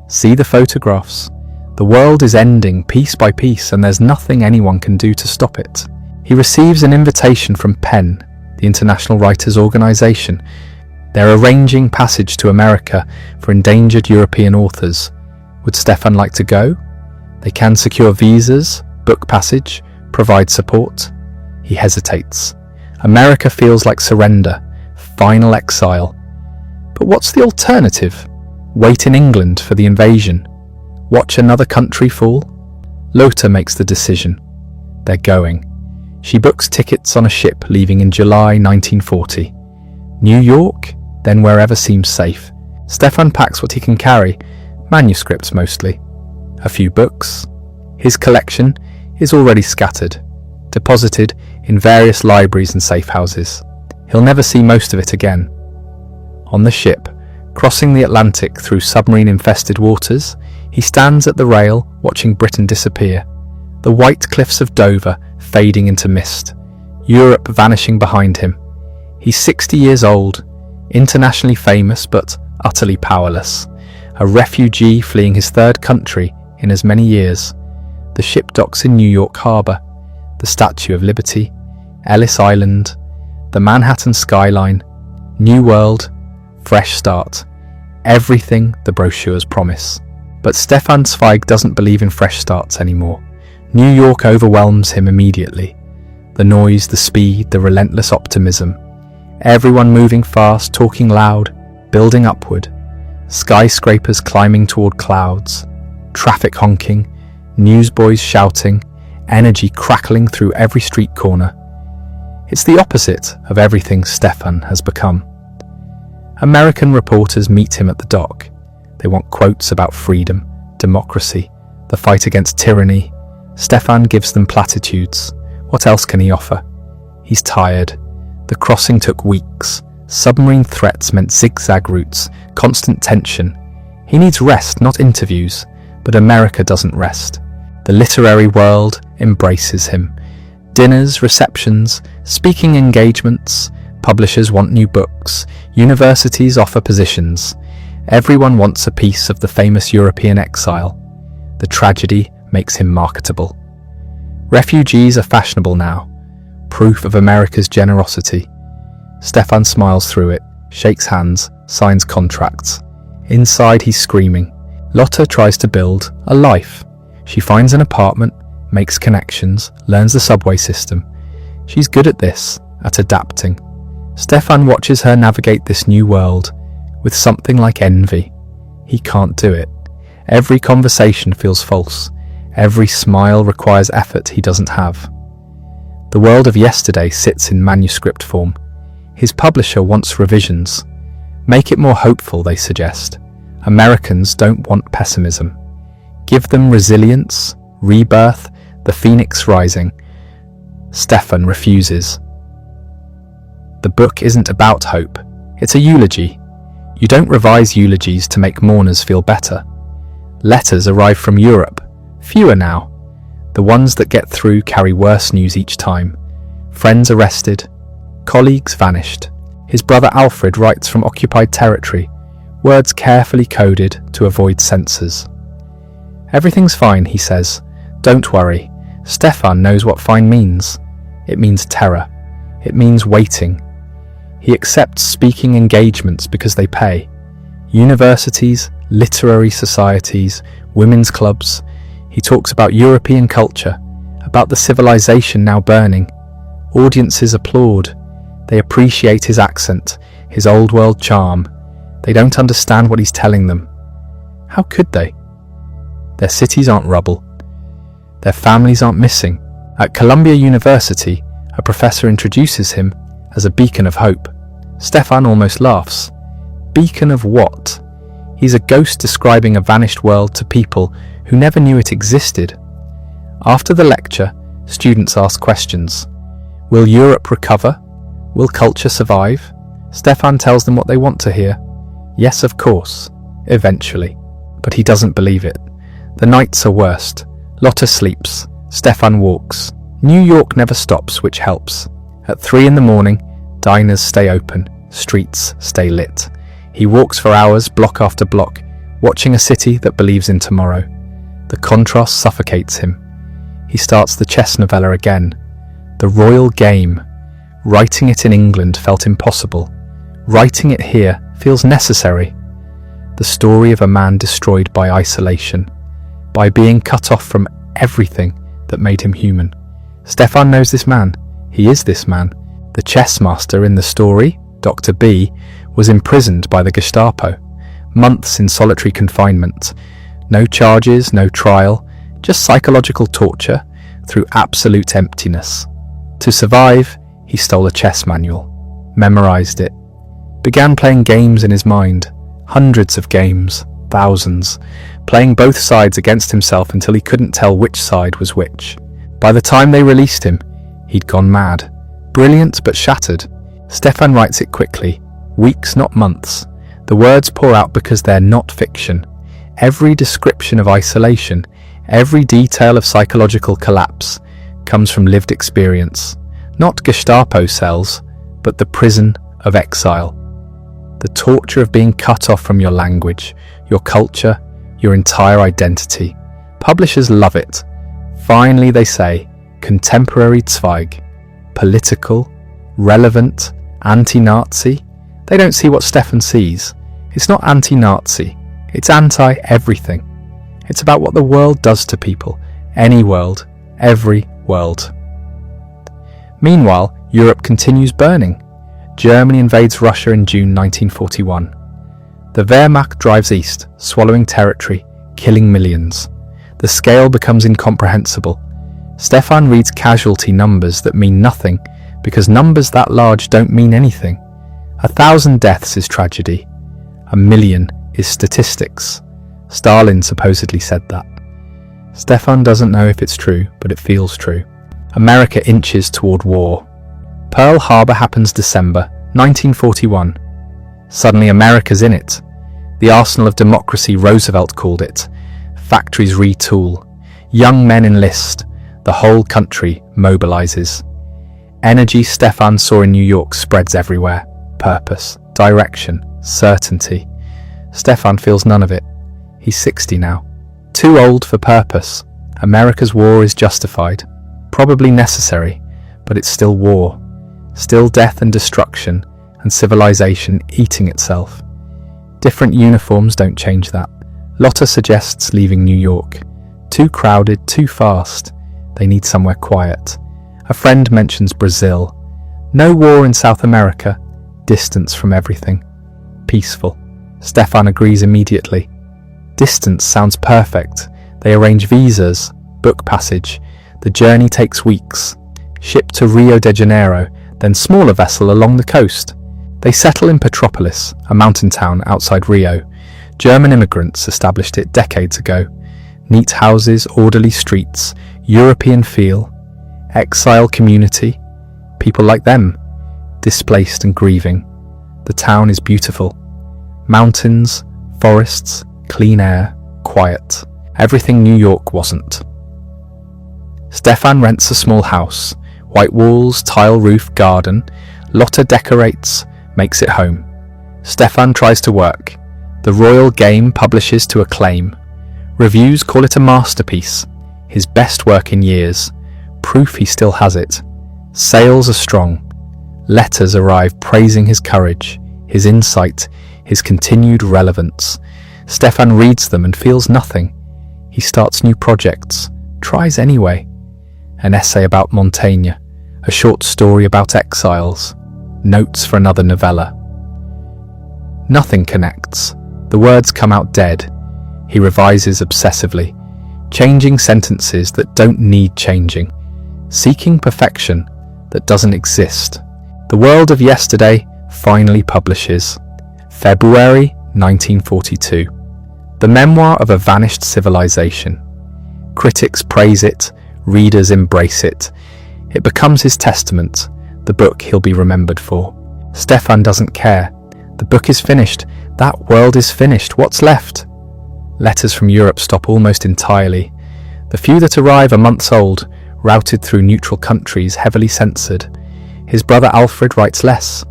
See the photographs. The world is ending piece by piece, and there's nothing anyone can do to stop it. He receives an invitation from PEN, the International Writers' Organization. They're arranging passage to America for endangered European authors. Would Stefan like to go? They can secure visas, book passage, provide support. He hesitates. America feels like surrender, final exile. But what's the alternative? Wait in England for the invasion? Watch another country fall? Lotta makes the decision. They're going. She books tickets on a ship leaving in July 1940. New York, then wherever seems safe. Stefan packs what he can carry, manuscripts mostly. A few books. His collection is already scattered, deposited in various libraries and safe houses. He'll never see most of it again. On the ship, crossing the Atlantic through submarine-infested waters, he stands at the rail watching Britain disappear. The white cliffs of Dover fading into mist, Europe vanishing behind him. He's 60 years old, internationally famous but utterly powerless, a refugee fleeing his third country in as many years. The ship docks in New York Harbor, the Statue of Liberty, Ellis Island, the Manhattan skyline, new world, fresh start, everything the brochures promise. But Stefan Zweig doesn't believe in fresh starts anymore. New York overwhelms him immediately. The noise, the speed, the relentless optimism. Everyone moving fast, talking loud, building upward. Skyscrapers climbing toward clouds. Traffic honking, newsboys shouting, energy crackling through every street corner. It's the opposite of everything Stefan has become. American reporters meet him at the dock. They want quotes about freedom, democracy, the fight against tyranny. Stefan gives them platitudes. What else can he offer? He's tired. The crossing took weeks. Submarine threats meant zigzag routes, constant tension. He needs rest, not interviews. But America doesn't rest. The literary world embraces him. Dinners, receptions, speaking engagements. Publishers want new books. Universities offer positions. Everyone wants a piece of the famous European exile. The tragedy makes him marketable. Refugees are fashionable now, proof of America's generosity. Stefan smiles through it, shakes hands, signs contracts. Inside he's screaming. Lotta tries to build a life. She finds an apartment, makes connections, learns the subway system. She's good at this, at adapting. Stefan watches her navigate this new world with something like envy. He can't do it. Every conversation feels false. Every smile requires effort he doesn't have. The world of yesterday sits in manuscript form. His publisher wants revisions. Make it more hopeful, they suggest. Americans don't want pessimism. Give them resilience, rebirth, the phoenix rising. Stefan refuses. The book isn't about hope. It's a eulogy. You don't revise eulogies to make mourners feel better. Letters arrive from Europe, fewer now. The ones that get through carry worse news each time. Friends arrested, colleagues vanished. His brother Alfred writes from occupied territory, words carefully coded to avoid censors. Everything's fine, he says. Don't worry. Stefan knows what fine means. It means terror. It means waiting. He accepts speaking engagements because they pay. Universities, literary societies, women's clubs. He talks about European culture, about the civilization now burning. Audiences applaud. They appreciate his accent, his old world charm. They don't understand what he's telling them. How could they? Their cities aren't rubble. Their families aren't missing. At Columbia University, a professor introduces him as a beacon of hope. Stefan almost laughs. Beacon of what? He's a ghost describing a vanished world to people who never knew it existed. After the lecture, students ask questions. Will Europe recover? Will culture survive? Stefan tells them what they want to hear. Yes, of course. Eventually. But he doesn't believe it. The nights are worst. Lotta sleeps. Stefan walks. New York never stops, which helps. At 3 a.m, diners stay open. Streets stay lit. He walks for hours, block after block, watching a city that believes in tomorrow. The contrast suffocates him. He starts the chess novella again. The royal game. Writing it in England felt impossible. Writing it here feels necessary. The story of a man destroyed by isolation, by being cut off from everything that made him human. Stefan knows this man. He is this man. The chess master in the story, Dr. B, was imprisoned by the Gestapo. Months in solitary confinement. No charges, no trial, just psychological torture through absolute emptiness. To survive, he stole a chess manual, memorized it, began playing games in his mind, hundreds of games, thousands, playing both sides against himself until he couldn't tell which side was which. By the time they released him, he'd gone mad. Brilliant but shattered. Stefan writes it quickly, weeks not months. The words pour out because they're not fiction. Every description of isolation, every detail of psychological collapse comes from lived experience. Not Gestapo cells, but the prison of exile. The torture of being cut off from your language, your culture, your entire identity. Publishers love it. Finally, they say, contemporary Zweig. Political, relevant, anti-Nazi. They don't see what Stefan sees. It's not anti-Nazi. It's anti-everything. It's about what the world does to people. Any world. Every world. Meanwhile, Europe continues burning. Germany invades Russia in June 1941. The Wehrmacht drives east, swallowing territory, killing millions. The scale becomes incomprehensible. Stefan reads casualty numbers that mean nothing, because numbers that large don't mean anything. 1,000 deaths is tragedy. 1 million is statistics. Stalin supposedly said that. Stefan doesn't know if it's true, but it feels true. America inches toward war. Pearl Harbor happens December 1941. Suddenly America's in it. The arsenal of democracy, Roosevelt called it. Factories retool. Young men enlist. The whole country mobilizes. Energy Stefan saw in New York spreads everywhere. Purpose, direction, certainty. Stefan feels none of it. He's 60 now. Too old for purpose. America's war is justified. Probably necessary, but it's still war. Still death and destruction, and civilization eating itself. Different uniforms don't change that. Lotta suggests leaving New York. Too crowded, too fast. They need somewhere quiet. A friend mentions Brazil. No war in South America. Distance from everything. Peaceful. Stefan agrees immediately. Distance sounds perfect. They arrange visas, book passage. The journey takes weeks. Ship to Rio de Janeiro, then smaller vessel along the coast. They settle in Petropolis, a mountain town outside Rio. German immigrants established it decades ago. Neat houses, orderly streets, European feel. Exile community. People like them. Displaced and grieving. The town is beautiful. Mountains, forests, clean air, quiet. Everything New York wasn't. Stefan rents a small house. White walls, tile roof, garden. Lotta decorates, makes it home. Stefan tries to work. The royal game publishes to acclaim. Reviews call it a masterpiece. His best work in years. Proof he still has it. Sales are strong. Letters arrive praising his courage, his insight, his continued relevance. Stefan reads them and feels nothing. He starts new projects, tries anyway. An essay about Montaigne, a short story about exiles, notes for another novella. Nothing connects. The words come out dead. He revises obsessively. changing sentences that don't need changing, seeking perfection that doesn't exist. The World of Yesterday finally publishes, February 1942, the memoir of a vanished civilization. Critics praise it, readers embrace it. It becomes his testament, the book he'll be remembered for. Stefan doesn't care. The book is finished. That world is finished. What's left? Letters from Europe stop almost entirely. The few that arrive are months old, routed through neutral countries, heavily censored. His brother Alfred writes less.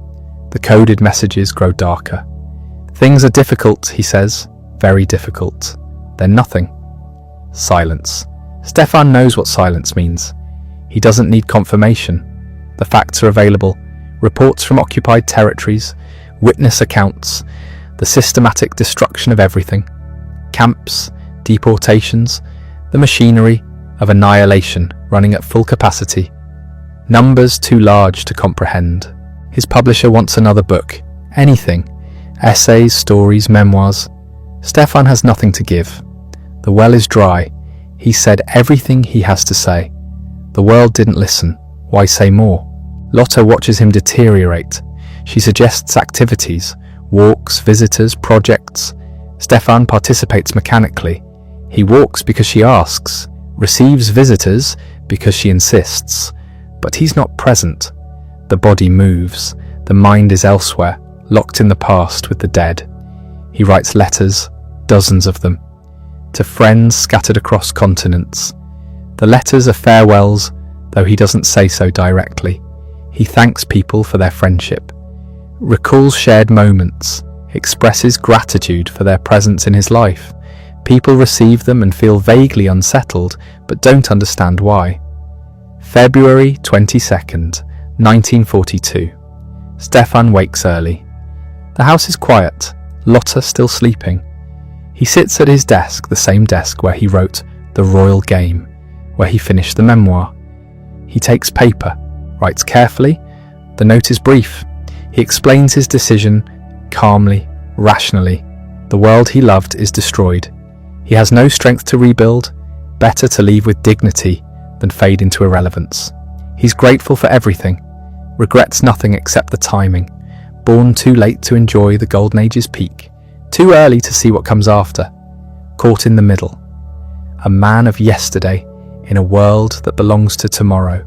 The coded messages grow darker. Things are difficult, he says, very difficult. Then nothing. Silence. Stefan knows what silence means. He doesn't need confirmation. The facts are available. Reports from occupied territories, witness accounts, the systematic destruction of everything. Camps, deportations, the machinery of annihilation running at full capacity. Numbers too large to comprehend. His publisher wants another book. Anything. Essays, stories, memoirs. Stefan has nothing to give. The well is dry. He said everything he has to say. The world didn't listen. Why say more? Lotta watches him deteriorate. She suggests activities, walks, visitors, projects. Stefan participates mechanically. He walks because she asks, receives visitors because she insists. But he's not present. The body moves. The mind is elsewhere, locked in the past with the dead. He writes letters, dozens of them, to friends scattered across continents. The letters are farewells, though he doesn't say so directly. He thanks people for their friendship, recalls shared moments, expresses gratitude for their presence in his life. People receive them and feel vaguely unsettled, but don't understand why. February 22nd, 1942. Stefan wakes early. The house is quiet, Lotta still sleeping. He sits at his desk, the same desk where he wrote The Royal Game, where he finished the memoir. He takes paper, writes carefully. The note is brief. He explains his decision calmly, rationally. The world he loved is destroyed. He has no strength to rebuild. Better to leave with dignity than fade into irrelevance. He's grateful for everything, regrets nothing except the timing. Born too late to enjoy the Golden Age's peak, too early to see what comes after. Caught in the middle. A man of yesterday in a world that belongs to tomorrow.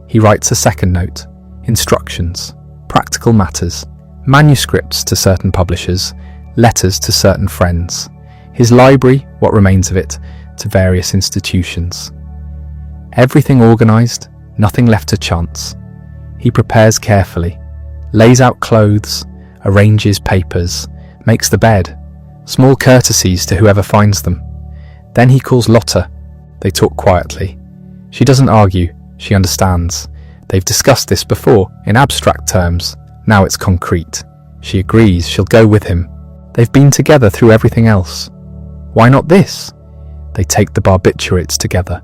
He writes a second note, instructions, practical matters, manuscripts to certain publishers, letters to certain friends, his library, what remains of it, to various institutions. Everything organised, nothing left to chance. He prepares carefully, lays out clothes, arranges papers, makes the bed, small courtesies to whoever finds them. Then he calls Lotta. They talk quietly. She doesn't argue, she understands. They've discussed this before, in abstract terms. Now it's concrete. She agrees she'll go with him. They've been together through everything else. Why not this? They take the barbiturates together.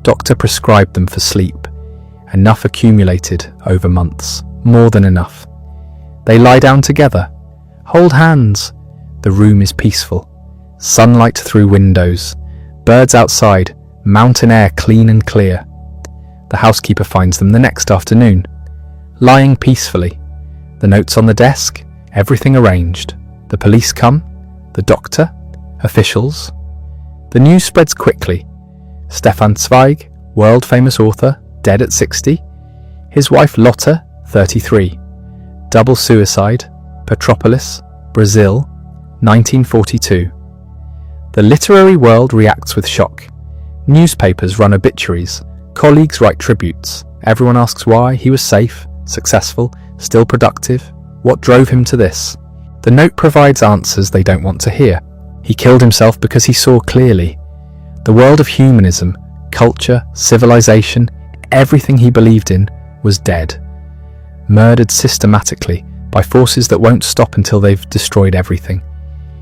Doctor prescribed them for sleep. Enough accumulated over months, more than enough. They lie down together, hold hands. The room is peaceful. Sunlight through windows, birds outside, mountain air clean and clear. The housekeeper finds them the next afternoon, lying peacefully. The notes on the desk, everything arranged. The police come, the doctor, officials. The news spreads quickly. Stefan Zweig, world-famous author, dead at 60. His wife Lotta, 33. Double suicide, Petropolis, Brazil, 1942. The literary world reacts with shock. Newspapers run obituaries. Colleagues write tributes. Everyone asks why. He was safe, successful, still productive. What drove him to this? The note provides answers they don't want to hear. He killed himself because he saw clearly. The world of humanism, culture, civilization, everything he believed in was dead. Murdered systematically by forces that won't stop until they've destroyed everything.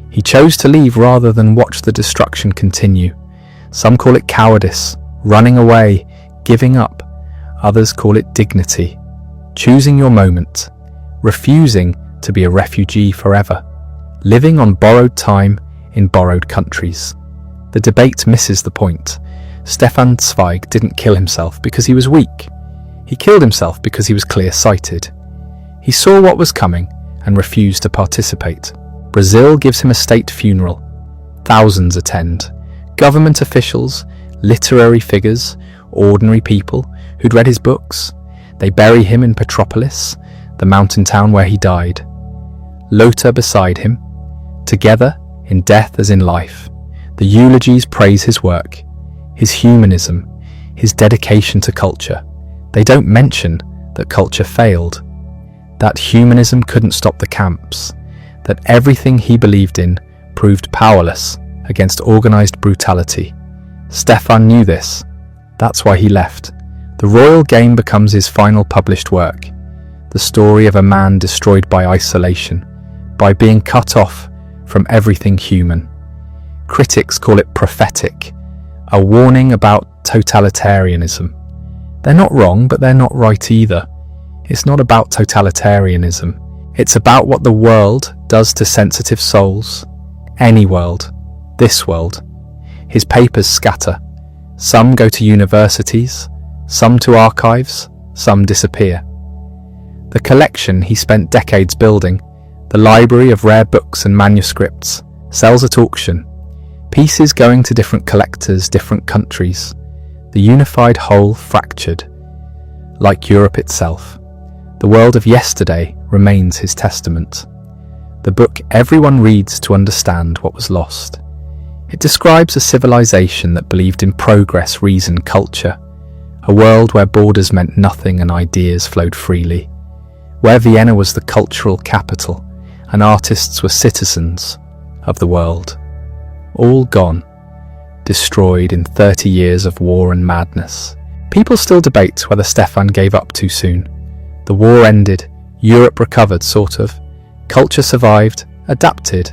He chose to leave rather than watch the destruction continue. Some call it cowardice, running away, giving up. Others call it dignity. Choosing your moment, refusing to be a refugee forever, living on borrowed time in borrowed countries. The debate misses the point. Stefan Zweig didn't kill himself because he was weak. He killed himself because he was clear-sighted. He saw what was coming and refused to participate. Brazil gives him a state funeral. Thousands attend. Government officials, literary figures, ordinary people who'd read his books. They bury him in Petropolis, the mountain town where he died. Lota beside him. Together, in death as in life, the eulogies praise his work, his humanism, his dedication to culture. They don't mention that culture failed, that humanism couldn't stop the camps, that everything he believed in proved powerless against organized brutality. Stefan knew this. That's why he left. The Royal Game becomes his final published work, the story of a man destroyed by isolation, by being cut off from everything human. Critics call it prophetic, a warning about totalitarianism. They're not wrong, but they're not right either. It's not about totalitarianism. It's about what the world does to sensitive souls. Any world. This world. His papers scatter. Some go to universities, some to archives, some disappear. The collection he spent decades building, the library of rare books and manuscripts, sells at auction. Pieces going to different collectors, different countries. The unified whole fractured, like Europe itself. The world of yesterday remains his testament. The book everyone reads to understand what was lost. It describes a civilization that believed in progress, reason, culture. A world where borders meant nothing and ideas flowed freely. Where Vienna was the cultural capital and artists were citizens of the world. All gone, destroyed in 30 years of war and madness. People still debate whether Stefan gave up too soon. The war ended, Europe recovered, sort of. Culture survived, adapted.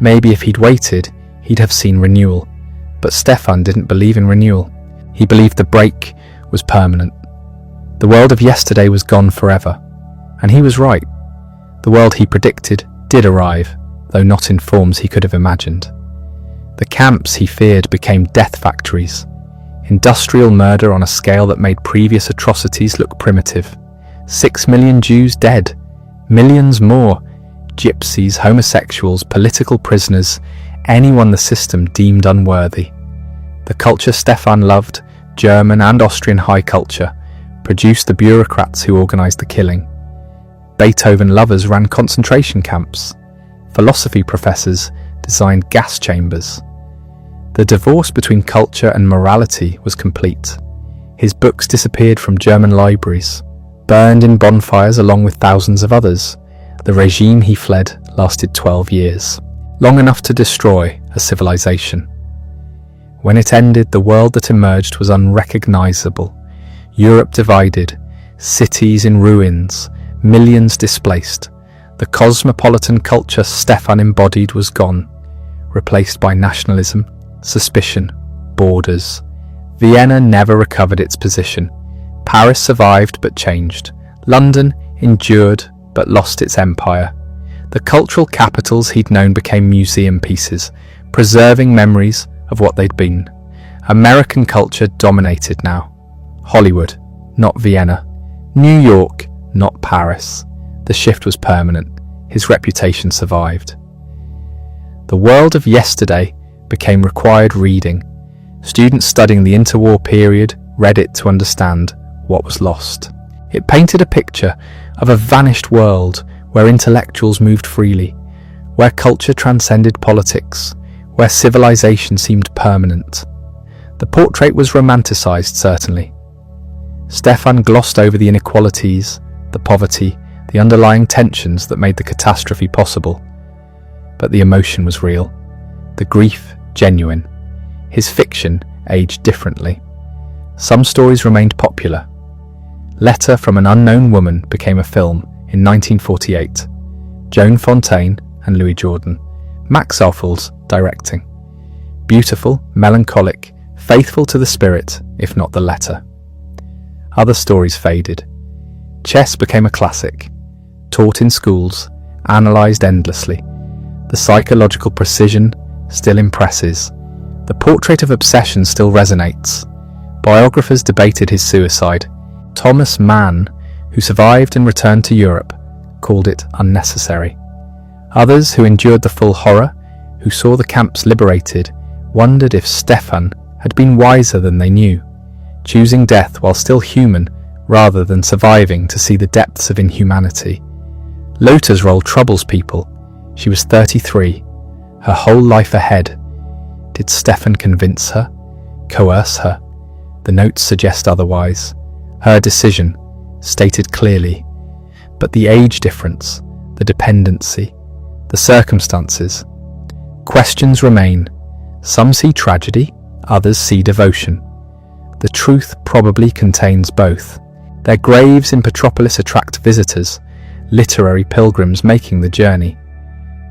Maybe if he'd waited, he'd have seen renewal. But Stefan didn't believe in renewal. He believed the break was permanent. The world of yesterday was gone forever. And he was right. The world he predicted did arrive, though not in forms he could have imagined. The camps he feared became death factories. Industrial murder on a scale that made previous atrocities look primitive. 6 million Jews dead. Millions more. Gypsies, homosexuals, political prisoners, anyone the system deemed unworthy. The culture Stefan loved, German and Austrian high culture, produced the bureaucrats who organized the killing. Beethoven lovers ran concentration camps. Philosophy professors designed gas chambers. The divorce between culture and morality was complete. His books disappeared from German libraries, burned in bonfires along with thousands of others. The regime he fled lasted 12 years, long enough to destroy a civilization. When it ended, the world that emerged was unrecognizable. Europe divided, cities in ruins, millions displaced. The cosmopolitan culture Stefan embodied was gone, replaced by nationalism, suspicion, borders. Vienna never recovered its position. Paris survived but changed. London endured but lost its empire. The cultural capitals he'd known became museum pieces, preserving memories of what they'd been. American culture dominated now. Hollywood, not Vienna. New York, not Paris. The shift was permanent. His reputation survived. The world of yesterday became required reading. Students studying the interwar period read it to understand what was lost. It painted a picture of a vanished world where intellectuals moved freely, where culture transcended politics, where civilization seemed permanent. The portrait was romanticized, certainly. Stefan glossed over the inequalities, the poverty, the underlying tensions that made the catastrophe possible. But the emotion was real, the grief genuine. His fiction aged differently. Some stories remained popular. Letter from an Unknown Woman became a film in 1948. Joan Fontaine and Louis Jordan. Max Ophuls directing. Beautiful, melancholic, faithful to the spirit, if not the letter. Other stories faded. Chess became a classic, taught in schools, analysed endlessly. The psychological precision still impresses. The portrait of obsession still resonates. Biographers debated his suicide. Thomas Mann, who survived and returned to Europe, called it unnecessary. Others, who endured the full horror, who saw the camps liberated, wondered if Stefan had been wiser than they knew, choosing death while still human rather than surviving to see the depths of inhumanity. Lotta's role troubles people. She was 33, her whole life ahead. Did Stefan convince her, coerce her? The notes suggest otherwise. Her decision, stated clearly. But the age difference, the dependency, the circumstances. Questions remain. Some see tragedy, others see devotion. The truth probably contains both. Their graves in Petropolis attract visitors, literary pilgrims making the journey.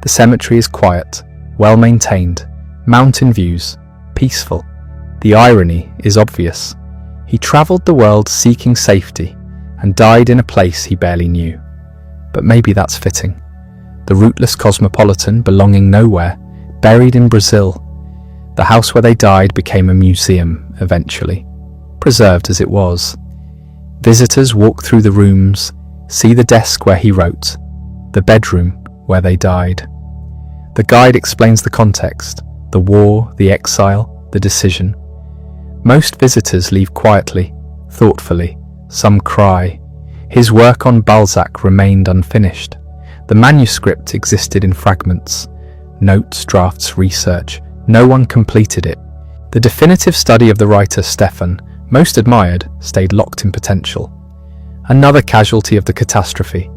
The cemetery is quiet, well-maintained, mountain views, peaceful. The irony is obvious. He travelled the world seeking safety and died in a place he barely knew. But maybe that's fitting. The rootless cosmopolitan belonging nowhere, buried in Brazil. The house where they died became a museum eventually, preserved as it was. Visitors walk through the rooms, see the desk where he wrote, the bedroom where they died. The guide explains the context, the war, the exile, the decision. Most visitors leave quietly, thoughtfully. Some cry. His work on Balzac remained unfinished. The manuscript existed in fragments. Notes, drafts, research. No one completed it. The definitive study of the writer Stefan, most admired, stayed locked in potential. Another casualty of the catastrophe.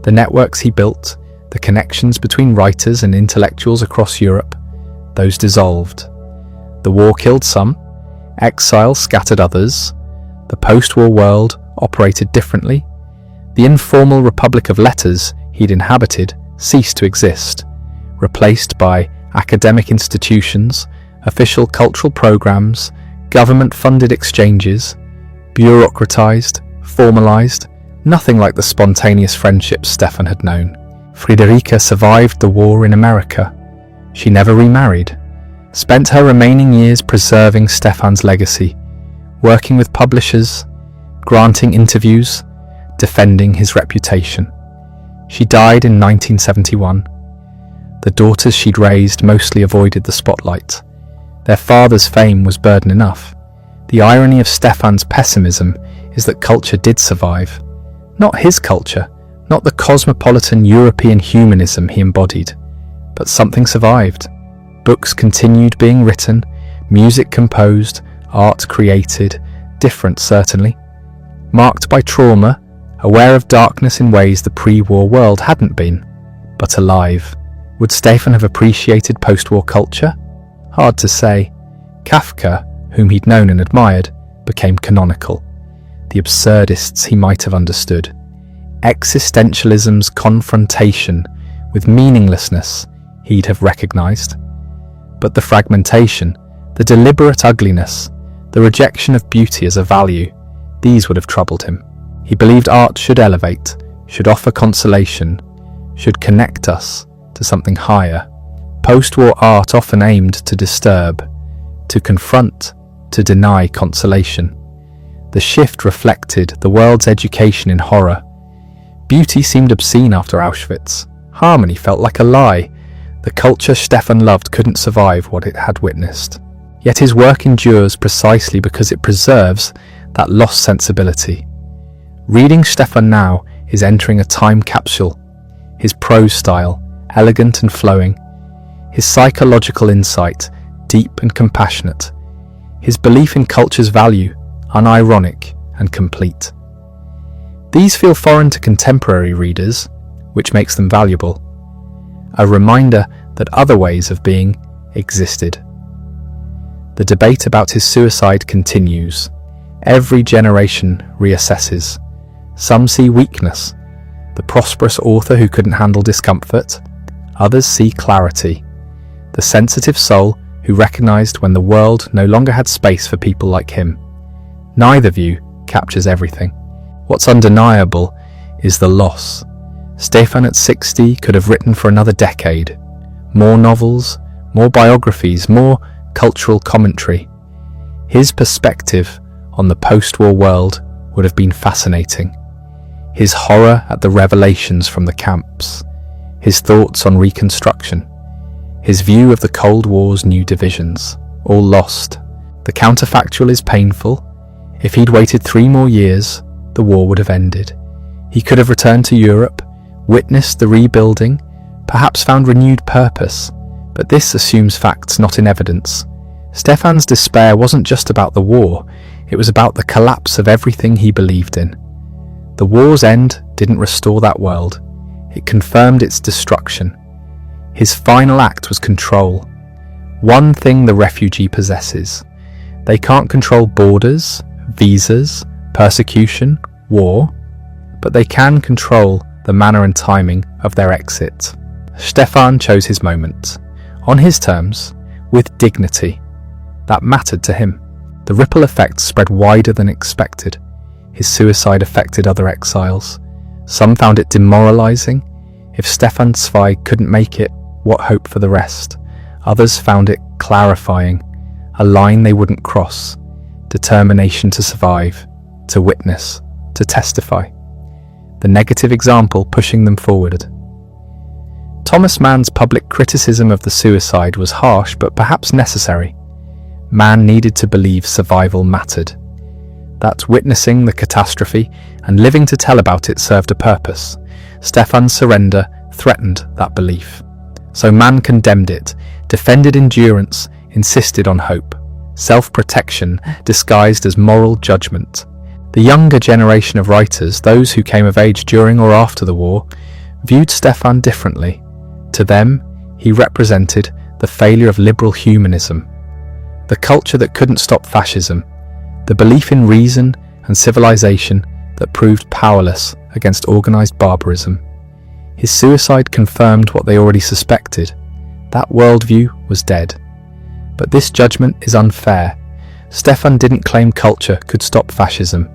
The networks he built, the connections between writers and intellectuals across Europe, those dissolved. The war killed some, exile scattered others. The post-war world operated differently. The informal republic of letters he'd inhabited ceased to exist, replaced by academic institutions, official cultural programs, government-funded exchanges, bureaucratized, formalized, nothing like the spontaneous friendships Stefan had known. Friederike survived the war in America. She never remarried, spent her remaining years preserving Stefan's legacy, working with publishers, granting interviews, defending his reputation. She died in 1971. The daughters she'd raised mostly avoided the spotlight. Their father's fame was burden enough. The irony of Stefan's pessimism is that culture did survive. Not his culture, not the cosmopolitan European humanism he embodied, but something survived. Books continued being written, music composed, art created, different certainly. Marked by trauma, aware of darkness in ways the pre-war world hadn't been, but alive. Would Stefan have appreciated post-war culture? Hard to say. Kafka, whom he'd known and admired, became canonical. The absurdists he might have understood. Existentialism's confrontation with meaninglessness he'd have recognized. But the fragmentation, the deliberate ugliness, the rejection of beauty as a value, these would have troubled him. He believed art should elevate, should offer consolation, should connect us to something higher. Post-war art often aimed to disturb, to confront, to deny consolation. The shift reflected the world's education in horror. Beauty seemed obscene after Auschwitz. Harmony felt like a lie. The culture Stefan loved couldn't survive what it had witnessed. Yet his work endures precisely because it preserves that lost sensibility. Reading Stefan now is entering a time capsule. His prose style, elegant and flowing. His psychological insight, deep and compassionate. His belief in culture's value, unironic and complete. These feel foreign to contemporary readers, which makes them valuable. A reminder that other ways of being existed. The debate about his suicide continues. Every generation reassesses. Some see weakness, the prosperous author who couldn't handle discomfort. Others see clarity, the sensitive soul who recognized when the world no longer had space for people like him. Neither view captures everything. What's undeniable is the loss. Stefan at 60 could have written for another decade. More novels, more biographies, more cultural commentary. His perspective on the post-war world would have been fascinating. His horror at the revelations from the camps, his thoughts on Reconstruction, his view of the Cold War's new divisions, all lost. The counterfactual is painful. If he'd waited 3 more years, the war would have ended. He could have returned to Europe, witnessed the rebuilding, perhaps found renewed purpose, but this assumes facts, not in evidence. Stefan's despair wasn't just about the war, it was about the collapse of everything he believed in. The war's end didn't restore that world, it confirmed its destruction. His final act was control. One thing the refugee possesses. They can't control borders, visas, persecution, war, but they can control the manner and timing of their exit. Stefan chose his moment, on his terms, with dignity. That mattered to him. The ripple effect spread wider than expected. His suicide affected other exiles. Some found it demoralizing. If Stefan Zweig couldn't make it, what hope for the rest? Others found it clarifying, a line they wouldn't cross, determination to survive, to witness, to testify. The negative example pushing them forward. Thomas Mann's public criticism of the suicide was harsh but perhaps necessary. Mann needed to believe survival mattered. That witnessing the catastrophe and living to tell about it served a purpose. Stefan's surrender threatened that belief. So Mann condemned it, defended endurance, insisted on hope. Self-protection disguised as moral judgment. The younger generation of writers, those who came of age during or after the war, viewed Stefan differently. To them, he represented the failure of liberal humanism, the culture that couldn't stop fascism, the belief in reason and civilization that proved powerless against organized barbarism. His suicide confirmed what they already suspected. That worldview was dead. But this judgment is unfair. Stefan didn't claim culture could stop fascism.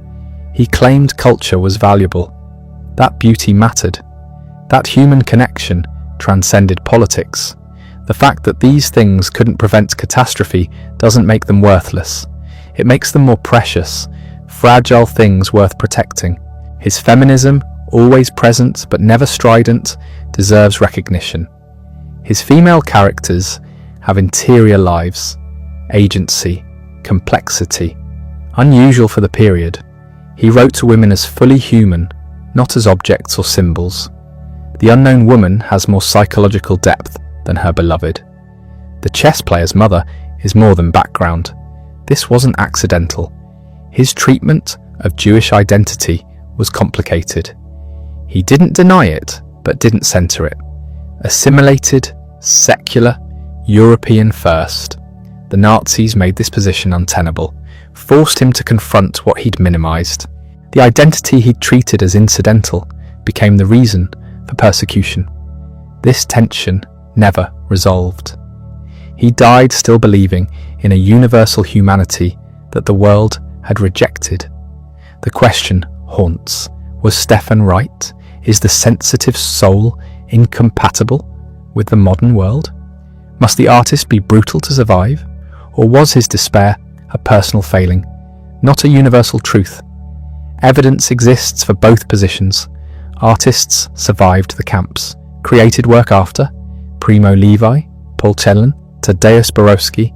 He claimed culture was valuable. That beauty mattered. That human connection transcended politics. The fact that these things couldn't prevent catastrophe doesn't make them worthless. It makes them more precious, fragile things worth protecting. His feminism, always present but never strident, deserves recognition. His female characters have interior lives, agency, complexity, unusual for the period. He wrote to women as fully human, not as objects or symbols. The unknown woman has more psychological depth than her beloved. The chess player's mother is more than background. This wasn't accidental. His treatment of Jewish identity was complicated. He didn't deny it, but didn't center it. Assimilated, secular, European first. The Nazis made this position untenable, forced him to confront what he'd minimized. The identity he'd treated as incidental became the reason for persecution. This tension never resolved. He died still believing in a universal humanity that the world had rejected. The question haunts, was Stefan right? Is the sensitive soul incompatible with the modern world? Must the artist be brutal to survive? Or was his despair a personal failing, not a universal truth? Evidence exists for both positions. Artists survived the camps, created work after. Primo Levi, Paul Celan, Tadeusz Borowski.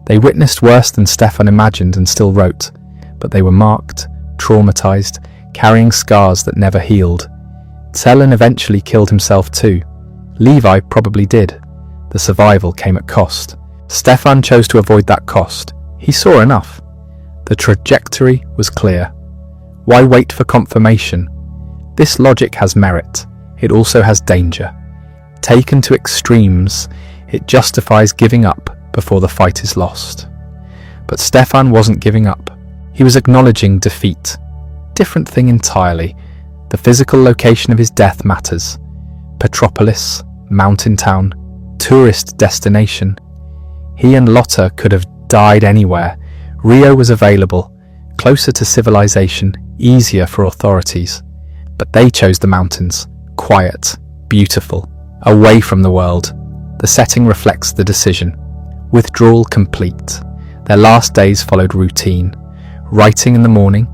They witnessed worse than Stefan imagined and still wrote, but they were marked, traumatized, carrying scars that never healed. Celan eventually killed himself too. Levi probably did. The survival came at cost. Stefan chose to avoid that cost. He saw enough. The trajectory was clear. Why wait for confirmation? This logic has merit. It also has danger. Taken to extremes, it justifies giving up before the fight is lost. But Stefan wasn't giving up. He was acknowledging defeat. Different thing entirely. The physical location of his death matters. Petropolis, mountain town, tourist destination. He and Lotta could have died anywhere. Rio was available, closer to civilization, easier for authorities. But they chose the mountains, quiet, beautiful, away from the world. The setting reflects the decision. Withdrawal complete. Their last days followed routine. Writing in the morning,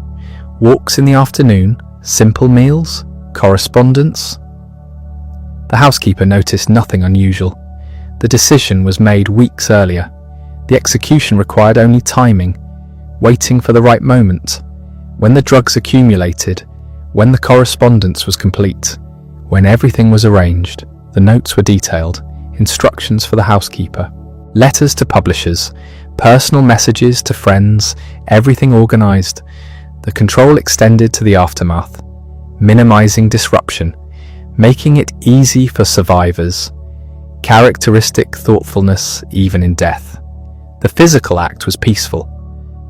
walks in the afternoon, simple meals, correspondence. The housekeeper noticed nothing unusual. The decision was made weeks earlier. The execution required only timing, waiting for the right moment. When the drugs accumulated, when the correspondence was complete, when everything was arranged, the notes were detailed, instructions for the housekeeper, letters to publishers, personal messages to friends, everything organized. The control extended to the aftermath, minimizing disruption, making it easy for survivors. Characteristic thoughtfulness even in death. The physical act was peaceful.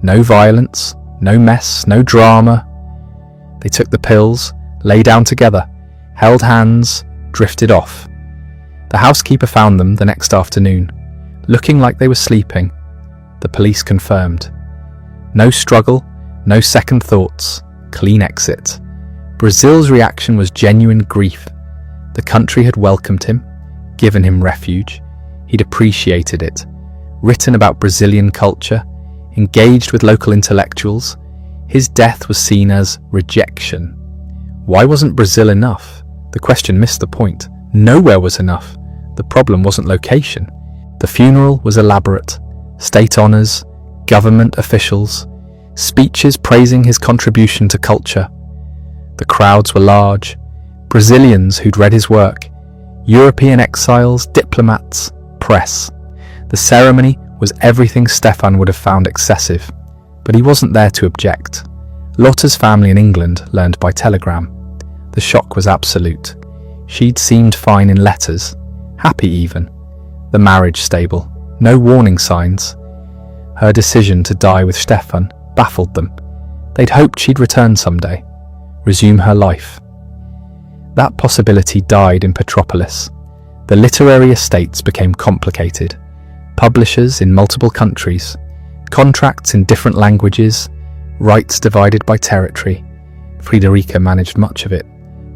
No violence, no mess, no drama. They took the pills, lay down together, held hands, drifted off. The housekeeper found them the next afternoon, looking like they were sleeping. The police confirmed. No struggle, no second thoughts, clean exit. Brazil's reaction was genuine grief. The country had welcomed him, given him refuge. He'd appreciated it, written about Brazilian culture, engaged with local intellectuals. His death was seen as rejection. Why wasn't Brazil enough? The question missed the point. Nowhere was enough. The problem wasn't location. The funeral was elaborate. State honors, government officials, speeches praising his contribution to culture. The crowds were large. Brazilians who'd read his work, European exiles, diplomats, press. The ceremony was everything Stefan would have found excessive, but he wasn't there to object. Lotta's family in England learned by telegram. The shock was absolute. She'd seemed fine in letters, happy even. The marriage stable, no warning signs. Her decision to die with Stefan baffled them. They'd hoped she'd return someday, resume her life. That possibility died in Petropolis. The literary estates became complicated. Publishers in multiple countries, contracts in different languages, rights divided by territory. Friederike managed much of it,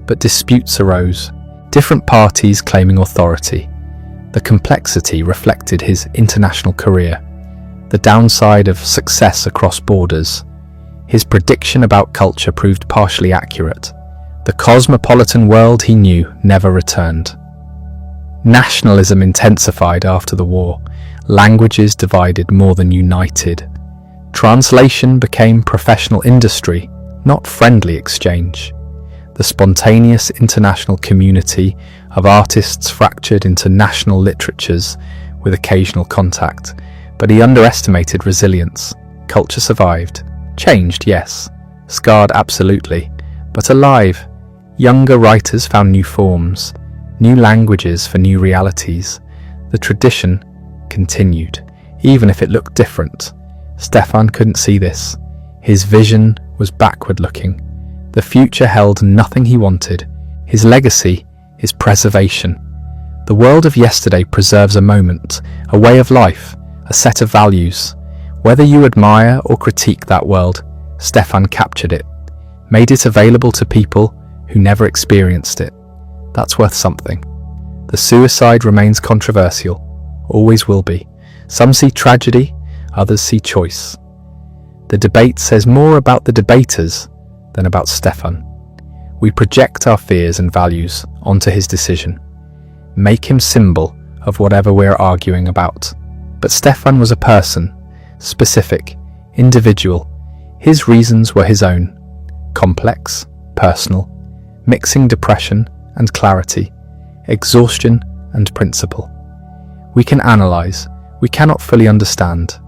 but disputes arose, different parties claiming authority. The complexity reflected his international career, the downside of success across borders. His prediction about culture proved partially accurate. The cosmopolitan world he knew never returned. Nationalism intensified after the war. Languages divided more than united. Translation became professional industry, not friendly exchange. The spontaneous international community of artists fractured into national literatures with occasional contact, but he underestimated resilience. Culture survived. Changed, yes. Scarred, absolutely. But alive. Younger writers found new forms, new languages for new realities. The tradition continued, even if it looked different. Stefan couldn't see this. His vision was backward-looking. The future held nothing he wanted. His legacy is preservation. The world of yesterday preserves a moment, a way of life, a set of values. Whether you admire or critique that world, Stefan captured it, made it available to people who never experienced it. That's worth something. The suicide remains controversial, always will be. Some see tragedy, others see choice. The debate says more about the debaters than about Stefan. We project our fears and values onto his decision, make him symbol of whatever we're arguing about. But Stefan was a person, specific, individual. His reasons were his own, complex, personal, mixing depression and clarity, exhaustion and principle. We can analyze, we cannot fully understand.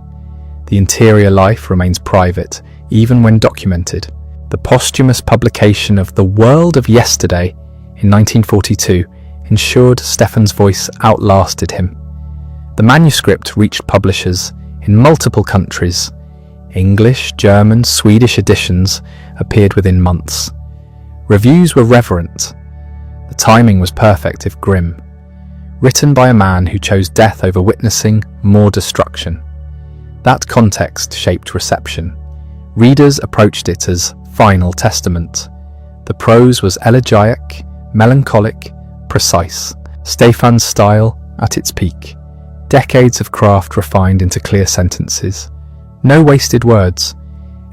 The interior life remains private, even when documented. The posthumous publication of The World of Yesterday in 1942 ensured Stefan's voice outlasted him. The manuscript reached publishers in multiple countries. English, German, Swedish editions appeared within months. Reviews were reverent. The timing was perfect, if grim. Written by a man who chose death over witnessing more destruction. That context shaped reception. Readers approached it as final testament. The prose was elegiac, melancholic, precise. Stefan's style at its peak. Decades of craft refined into clear sentences. No wasted words,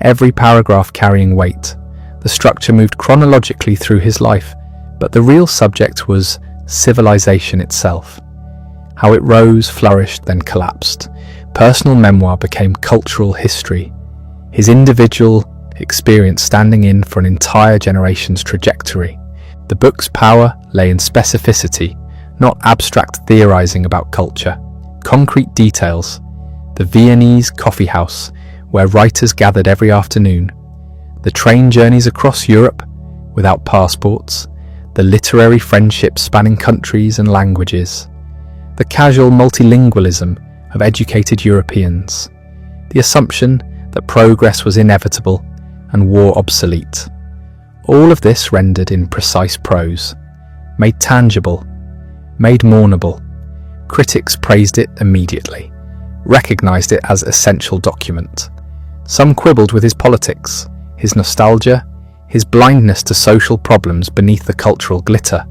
every paragraph carrying weight. The structure moved chronologically through his life, but the real subject was civilization itself. How it rose, flourished, then collapsed. Personal memoir became cultural history. His individual experience standing in for an entire generation's trajectory. The book's power lay in specificity, not abstract theorizing about culture. Concrete details. The Viennese coffee house, where writers gathered every afternoon. The train journeys across Europe without passports. The literary friendships spanning countries and languages. The casual multilingualism of educated Europeans. The assumption that progress was inevitable and war obsolete. All of this rendered in precise prose, made tangible, made mournable. Critics praised it immediately, recognized it as essential document. Some quibbled with his politics, his nostalgia, his blindness to social problems beneath the cultural glitter.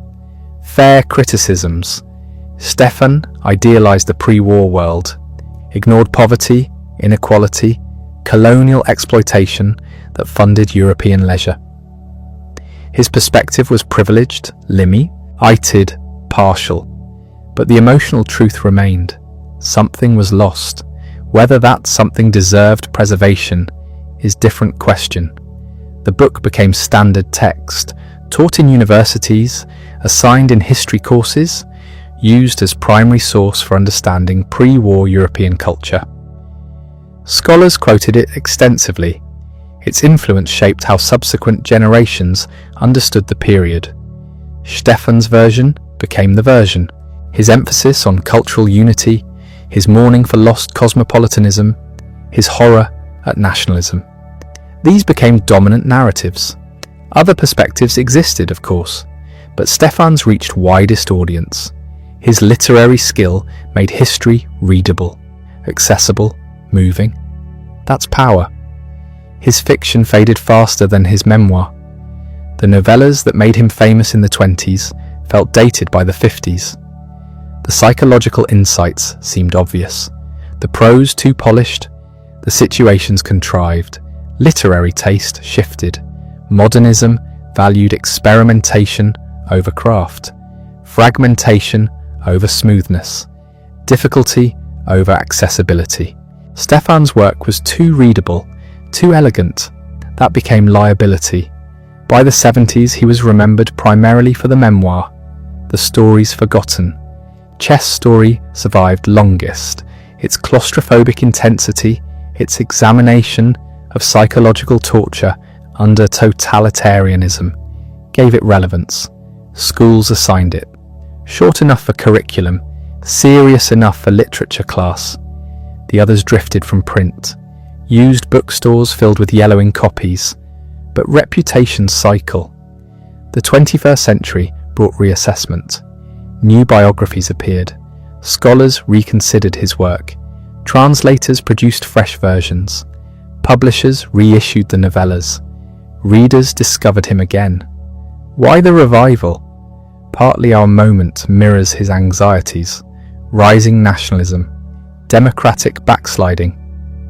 Fair criticisms. Stefan idealized the pre-war world, ignored poverty, inequality, colonial exploitation that funded European leisure. His perspective was privileged, limited, partial. But the emotional truth remained. Something was lost. Whether that something deserved preservation is a different question. The book became standard text, taught in universities, assigned in history courses, used as primary source for understanding pre-war European culture. Scholars quoted it extensively. Its influence shaped how subsequent generations understood the period. Stefan's version became the version. His emphasis on cultural unity, his mourning for lost cosmopolitanism, his horror at nationalism. These became dominant narratives. Other perspectives existed, of course, but Stefan's reached widest audience. His literary skill made history readable, accessible, moving. That's power. His fiction faded faster than his memoir. The novellas that made him famous in the 20s felt dated by the 50s. The psychological insights seemed obvious. The prose too polished, the situations contrived. Literary taste shifted. Modernism valued experimentation over craft, fragmentation over smoothness, difficulty over accessibility. Stefan's work was too readable, too elegant. That became liability. By the 70s, he was remembered primarily for the memoir, the stories forgotten. Chess Story survived longest. Its claustrophobic intensity, its examination of psychological torture under totalitarianism, gave it relevance. Schools assigned it. Short enough for curriculum, serious enough for literature class. The others drifted from print. Used bookstores filled with yellowing copies. But reputations cycle. The 21st century brought reassessment. New biographies appeared. Scholars reconsidered his work. Translators produced fresh versions. Publishers reissued the novellas. Readers discovered him again. Why the revival? Partly our moment mirrors his anxieties. Rising nationalism. Democratic backsliding.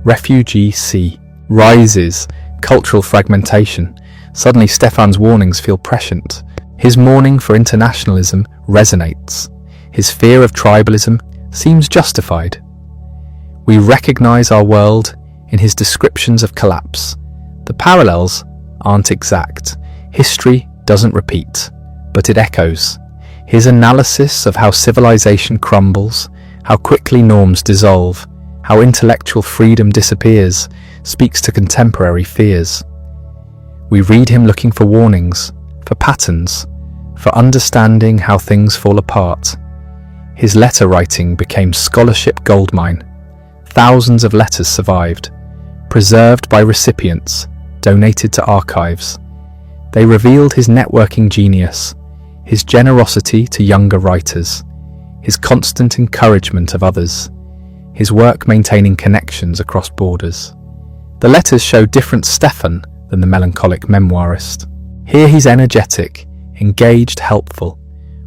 Refugee sea. Rises. Cultural fragmentation. Suddenly Stefan's warnings feel prescient. His mourning for internationalism resonates. His fear of tribalism seems justified. We recognize our world in his descriptions of collapse. The parallels aren't exact. History doesn't repeat, but it echoes. His analysis of how civilization crumbles, how quickly norms dissolve, how intellectual freedom disappears, speaks to contemporary fears. We read him looking for warnings, for patterns, for understanding how things fall apart. His letter writing became scholarship goldmine. Thousands of letters survived, preserved by recipients, donated to archives. They revealed his networking genius, his generosity to younger writers, his constant encouragement of others, his work maintaining connections across borders. The letters show different Stefan than the melancholic memoirist. Here he's energetic, engaged, helpful,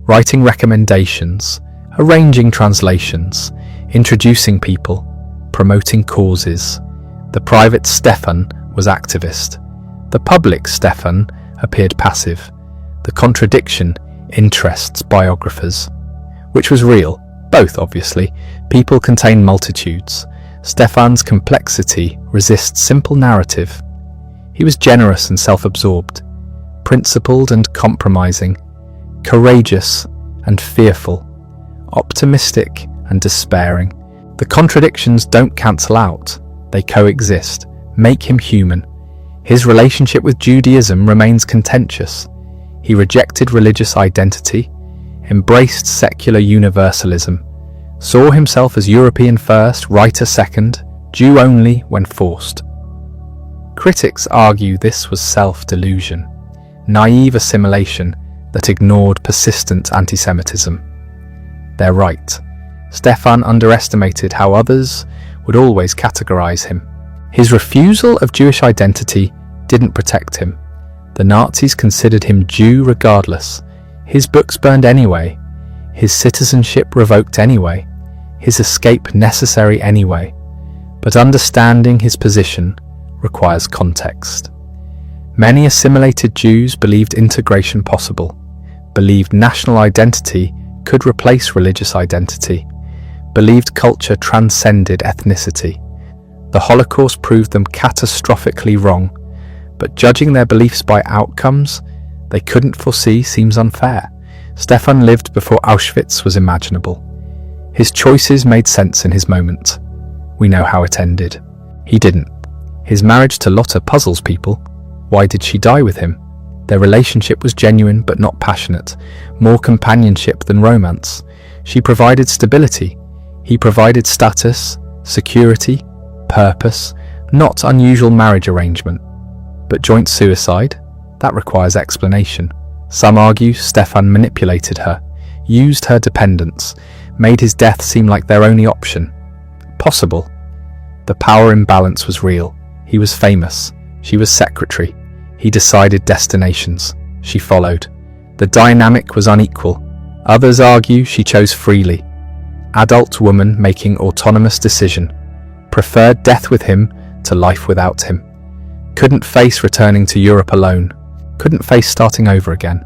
writing recommendations, arranging translations. introducing people, promoting causes. The private Stefan was activist. The public Stefan appeared passive. The contradiction interests biographers. Which was real? Both, obviously. People contain multitudes. Stefan's complexity resists simple narrative. He was generous and self-absorbed, principled and compromising, courageous and fearful, optimistic and despairing. The contradictions don't cancel out, they coexist, make him human. His relationship with Judaism remains contentious. He rejected religious identity, embraced secular universalism, saw himself as European first, writer second, Jew only when forced. Critics argue this was self-delusion, naive assimilation that ignored persistent anti-Semitism. They're right. Stefan underestimated how others would always categorize him. His refusal of Jewish identity didn't protect him. The Nazis considered him Jew regardless. His books burned anyway. His citizenship revoked anyway. His escape necessary anyway. But understanding his position requires context. Many assimilated Jews believed integration possible, believed national identity could replace religious identity, believed culture transcended ethnicity. The Holocaust proved them catastrophically wrong, but judging their beliefs by outcomes they couldn't foresee seems unfair. Stefan lived before Auschwitz was imaginable. His choices made sense in his moment. We know how it ended. He didn't. His marriage to Lotta puzzles people. Why did she die with him? Their relationship was genuine but not passionate, more companionship than romance. She provided stability. He provided status, security, purpose, not unusual marriage arrangement. But joint suicide? That requires explanation. Some argue Stefan manipulated her, used her dependence, made his death seem like their only option. Possible. The power imbalance was real. He was famous. She was secretary. He decided destinations. She followed. The dynamic was unequal. Others argue she chose freely. Adult woman making autonomous decision. Preferred death with him to life without him. Couldn't face returning to Europe alone. Couldn't face starting over again.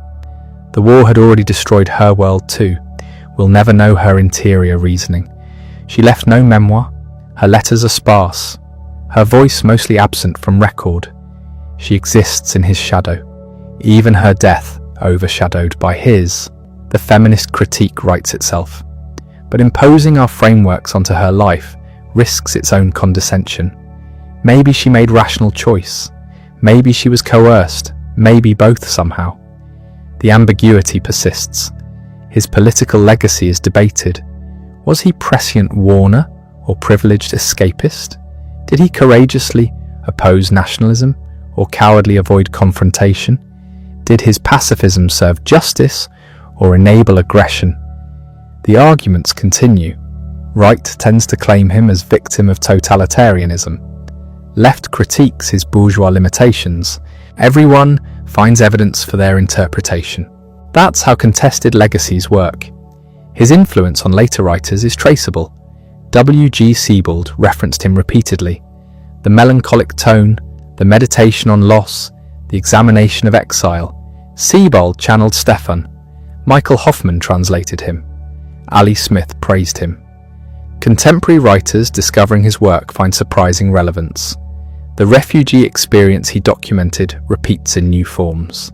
The war had already destroyed her world too. We'll never know her interior reasoning. She left no memoir. Her letters are sparse. Her voice mostly absent from record. She exists in his shadow. Even her death overshadowed by his. The feminist critique writes itself. But imposing our frameworks onto her life risks its own condescension. Maybe she made rational choice. Maybe she was coerced. Maybe both somehow. The ambiguity persists. His political legacy is debated. Was he prescient warner or privileged escapist? Did he courageously oppose nationalism or cowardly avoid confrontation? Did his pacifism serve justice or enable aggression? The arguments continue. Right tends to claim him as victim of totalitarianism. Left critiques his bourgeois limitations. Everyone finds evidence for their interpretation. That's how contested legacies work. His influence on later writers is traceable. W.G. Sebald referenced him repeatedly. The melancholic tone, the meditation on loss, the examination of exile. Sebald channeled Stefan. Michael Hoffman translated him. Ali Smith praised him. Contemporary writers discovering his work find surprising relevance. The refugee experience he documented repeats in new forms.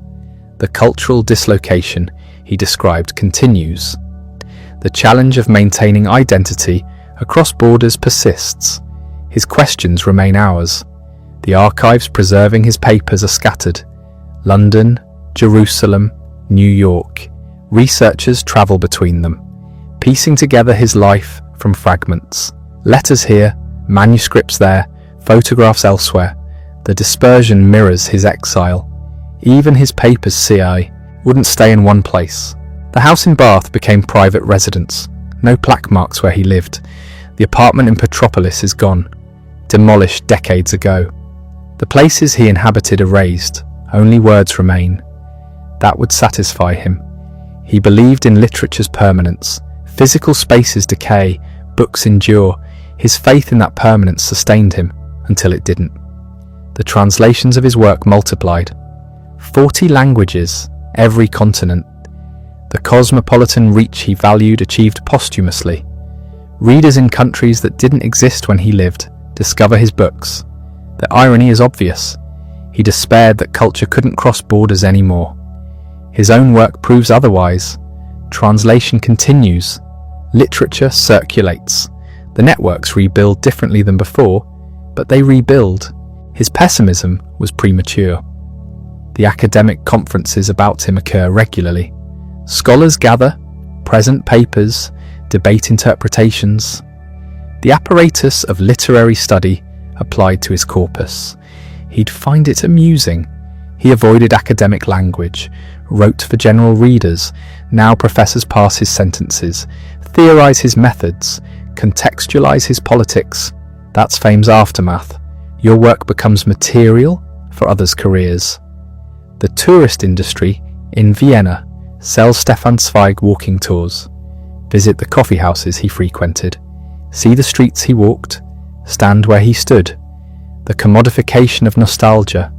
The cultural dislocation he described continues. The challenge of maintaining identity across borders persists. His questions remain ours. The archives preserving his papers are scattered. London, Jerusalem, New York. Researchers travel between them, piecing together his life from fragments. Letters here, manuscripts there, photographs elsewhere. The dispersion mirrors his exile. Even his papers, CI, wouldn't stay in one place. The house in Bath became private residence. No plaque marks where he lived. The apartment in Petropolis is gone, demolished decades ago. The places he inhabited erased. Only words remain. That would satisfy him. He believed in literature's permanence. Physical spaces decay, Books endure. His faith in that permanence sustained him until it didn't. The translations of his work multiplied. 40 languages, every continent. The cosmopolitan reach he valued achieved posthumously. Readers in countries that didn't exist when he lived discover his books. The irony is obvious. He despaired that culture couldn't cross borders anymore. His own work proves otherwise. Translation continues. Literature circulates. The networks rebuild differently than before, but they rebuild. His pessimism was premature. The academic conferences about him occur regularly. Scholars gather, present papers, debate interpretations. The apparatus of literary study applied to his corpus. He'd find it amusing. He avoided academic language, wrote for general readers. Now professors pass his sentences, theorize his methods, contextualize his politics. That's fame's aftermath. Your work becomes material for others' careers. The tourist industry in Vienna sells Stefan Zweig walking tours. Visit the coffee houses he frequented. See the streets he walked. Stand where he stood. The commodification of nostalgia,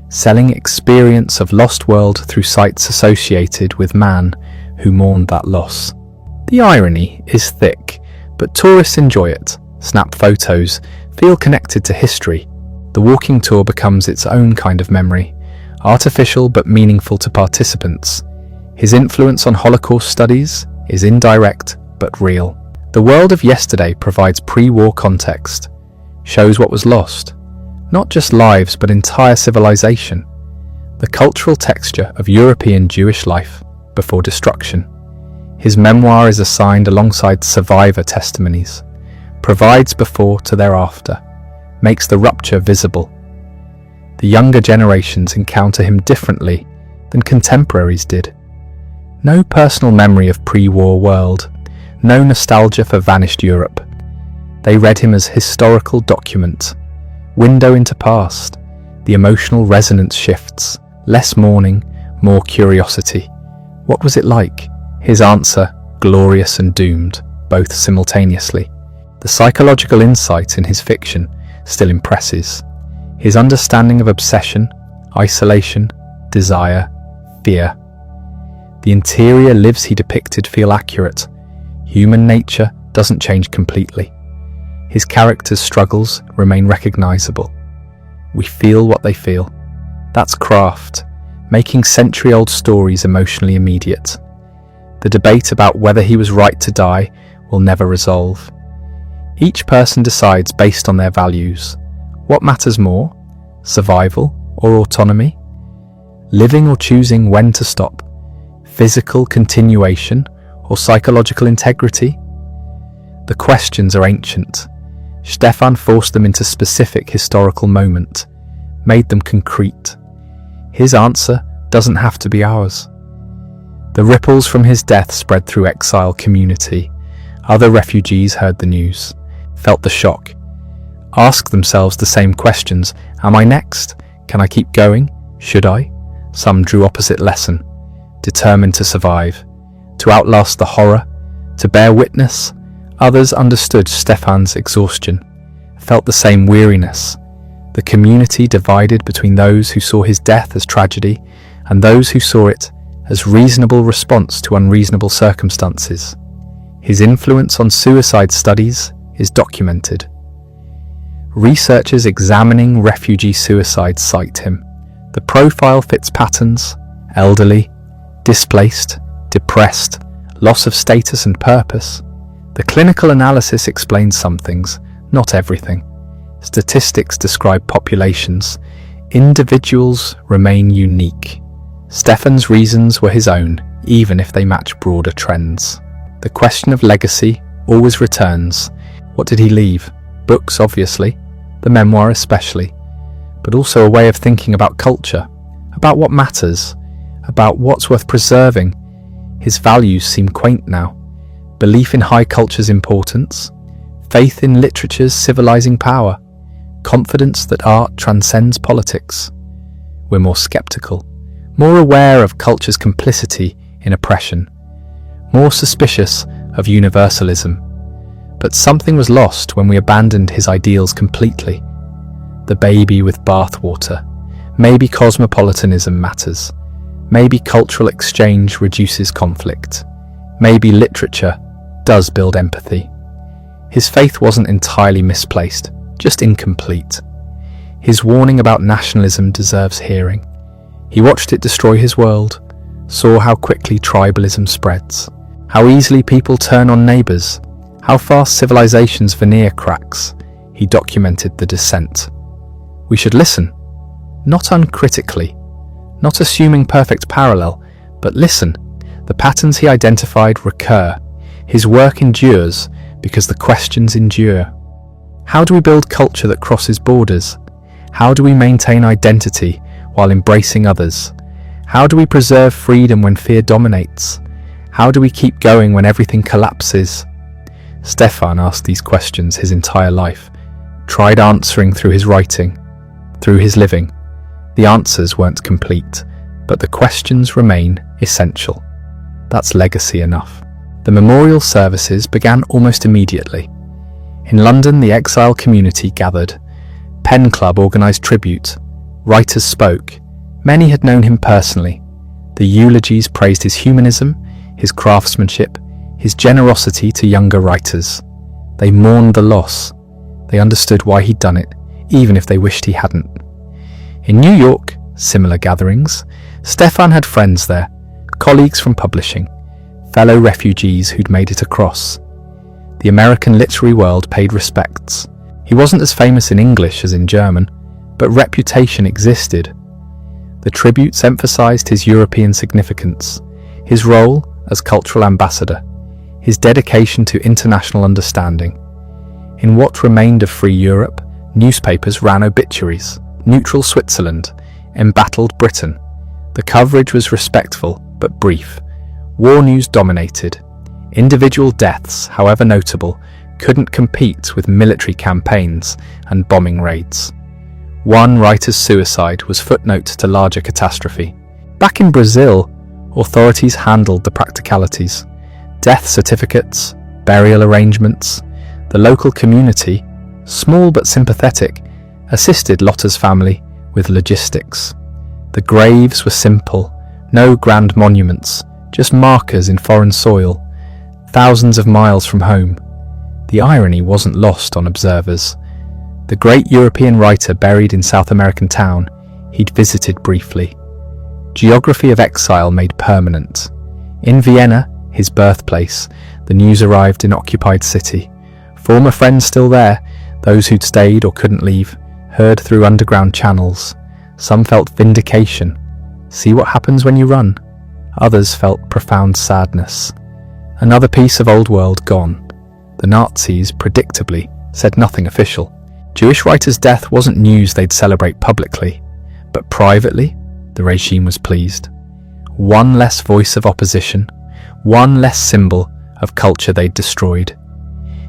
selling experience of lost world through sites associated with man who mourned that loss. The irony is thick, but tourists enjoy it, snap photos, feel connected to history. The walking tour becomes its own kind of memory, artificial but meaningful to participants. His influence on Holocaust studies is indirect but real. The world of yesterday provides pre-war context, shows what was lost, not just lives but entire civilization, the cultural texture of European Jewish life before destruction. His memoir is assigned alongside survivor testimonies, provides before to thereafter, makes the rupture visible. The younger generations encounter him differently than contemporaries did. No personal memory of pre-war world, no nostalgia for vanished Europe. They read him as historical document, window into past. The emotional resonance shifts, less mourning, more curiosity. What was it like? His answer, glorious and doomed, both simultaneously. The psychological insight in his fiction still impresses. His understanding of obsession, isolation, desire, fear. The interior lives he depicted feel accurate. Human nature doesn't change completely. His characters' struggles remain recognizable. We feel what they feel. That's craft, making century-old stories emotionally immediate. The debate about whether he was right to die will never resolve. Each person decides based on their values. What matters more? Survival or autonomy? Living or choosing when to stop? Physical continuation or psychological integrity? The questions are ancient. Stefan forced them into specific historical moment, made them concrete. His answer doesn't have to be ours. The ripples from his death spread through exile community. Other refugees heard the news, felt the shock, asked themselves the same questions. Am I next? Can I keep going? Should I? Some drew opposite lesson, determined to survive, to outlast the horror, to bear witness. Others understood Stefan's exhaustion, felt the same weariness. The community divided between those who saw his death as tragedy and those who saw it as reasonable response to unreasonable circumstances. His influence on suicide studies is documented. Researchers examining refugee suicides cite him. The profile fits patterns: elderly, displaced, depressed, loss of status and purpose. The clinical analysis explains some things, not everything. Statistics describe populations. Individuals remain unique. Stefan's reasons were his own, even if they match broader trends. The question of legacy always returns. What did he leave? Books, obviously, the memoir especially, but also a way of thinking about culture, about what matters, about what's worth preserving. His values seem quaint now. Belief in high culture's importance, faith in literature's civilizing power, confidence that art transcends politics. We're more skeptical, more aware of culture's complicity in oppression, more suspicious of universalism. But something was lost when we abandoned his ideals completely. The baby with bathwater. Maybe cosmopolitanism matters. Maybe cultural exchange reduces conflict. Maybe literature does build empathy. His faith wasn't entirely misplaced, just incomplete. His warning about nationalism deserves hearing. He watched it destroy his world, saw how quickly tribalism spreads, how easily people turn on neighbours, how fast civilization's veneer cracks. He documented the descent. We should listen, not uncritically, not assuming perfect parallel, but listen. The patterns he identified recur. His work endures because the questions endure. How do we build culture that crosses borders? How do we maintain identity while embracing others? How do we preserve freedom when fear dominates? How do we keep going when everything collapses? Stefan asked these questions his entire life, tried answering through his writing, through his living. The answers weren't complete, but the questions remain essential. That's legacy enough. The memorial services began almost immediately. In London, the exile community gathered. Pen Club organised tribute. Writers spoke. Many had known him personally. The eulogies praised his humanism, his craftsmanship, his generosity to younger writers. They mourned the loss. They understood why he'd done it, even if they wished he hadn't. In New York, similar gatherings. Stefan had friends there, colleagues from publishing, fellow refugees who'd made it across. The American literary world paid respects. He wasn't as famous in English as in German, but reputation existed. The tributes emphasized his European significance, his role as cultural ambassador, his dedication to international understanding. In what remained of free Europe, newspapers ran obituaries. Neutral Switzerland, embattled Britain. The coverage was respectful but brief. War news dominated. Individual deaths, however notable, couldn't compete with military campaigns and bombing raids. One writer's suicide was footnote to larger catastrophe. Back in Brazil, authorities handled the practicalities. Death certificates, burial arrangements. The local community, small but sympathetic, assisted Lotta's family with logistics. The graves were simple, no grand monuments, just markers in foreign soil, thousands of miles from home. The irony wasn't lost on observers. The great European writer buried in South American town he'd visited briefly. Geography of exile made permanent. In Vienna, his birthplace, the news arrived in occupied city. Former friends still there, those who'd stayed or couldn't leave, heard through underground channels. Some felt vindication. See what happens when you run. Others felt profound sadness. Another piece of old world gone. The Nazis, predictably, said nothing official. Jewish writer's death wasn't news they'd celebrate publicly, but privately, the regime was pleased. One less voice of opposition, one less symbol of culture they'd destroyed.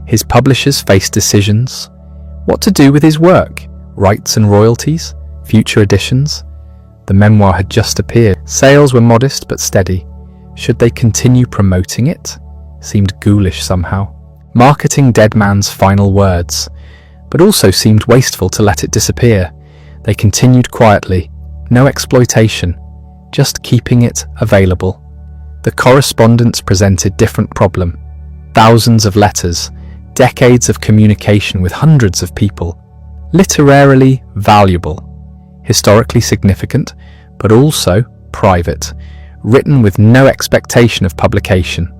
His publishers faced decisions. What to do with his work? Rights and royalties? Future editions? The memoir had just appeared. Sales were modest but steady. Should they continue promoting it? Seemed ghoulish somehow. Marketing Dead Man's final words, but also seemed wasteful to let it disappear. They continued quietly. No exploitation, just keeping it available. The correspondence presented different problem. Thousands of letters, decades of communication with hundreds of people. Literarily valuable, historically significant, but also private, written with no expectation of publication.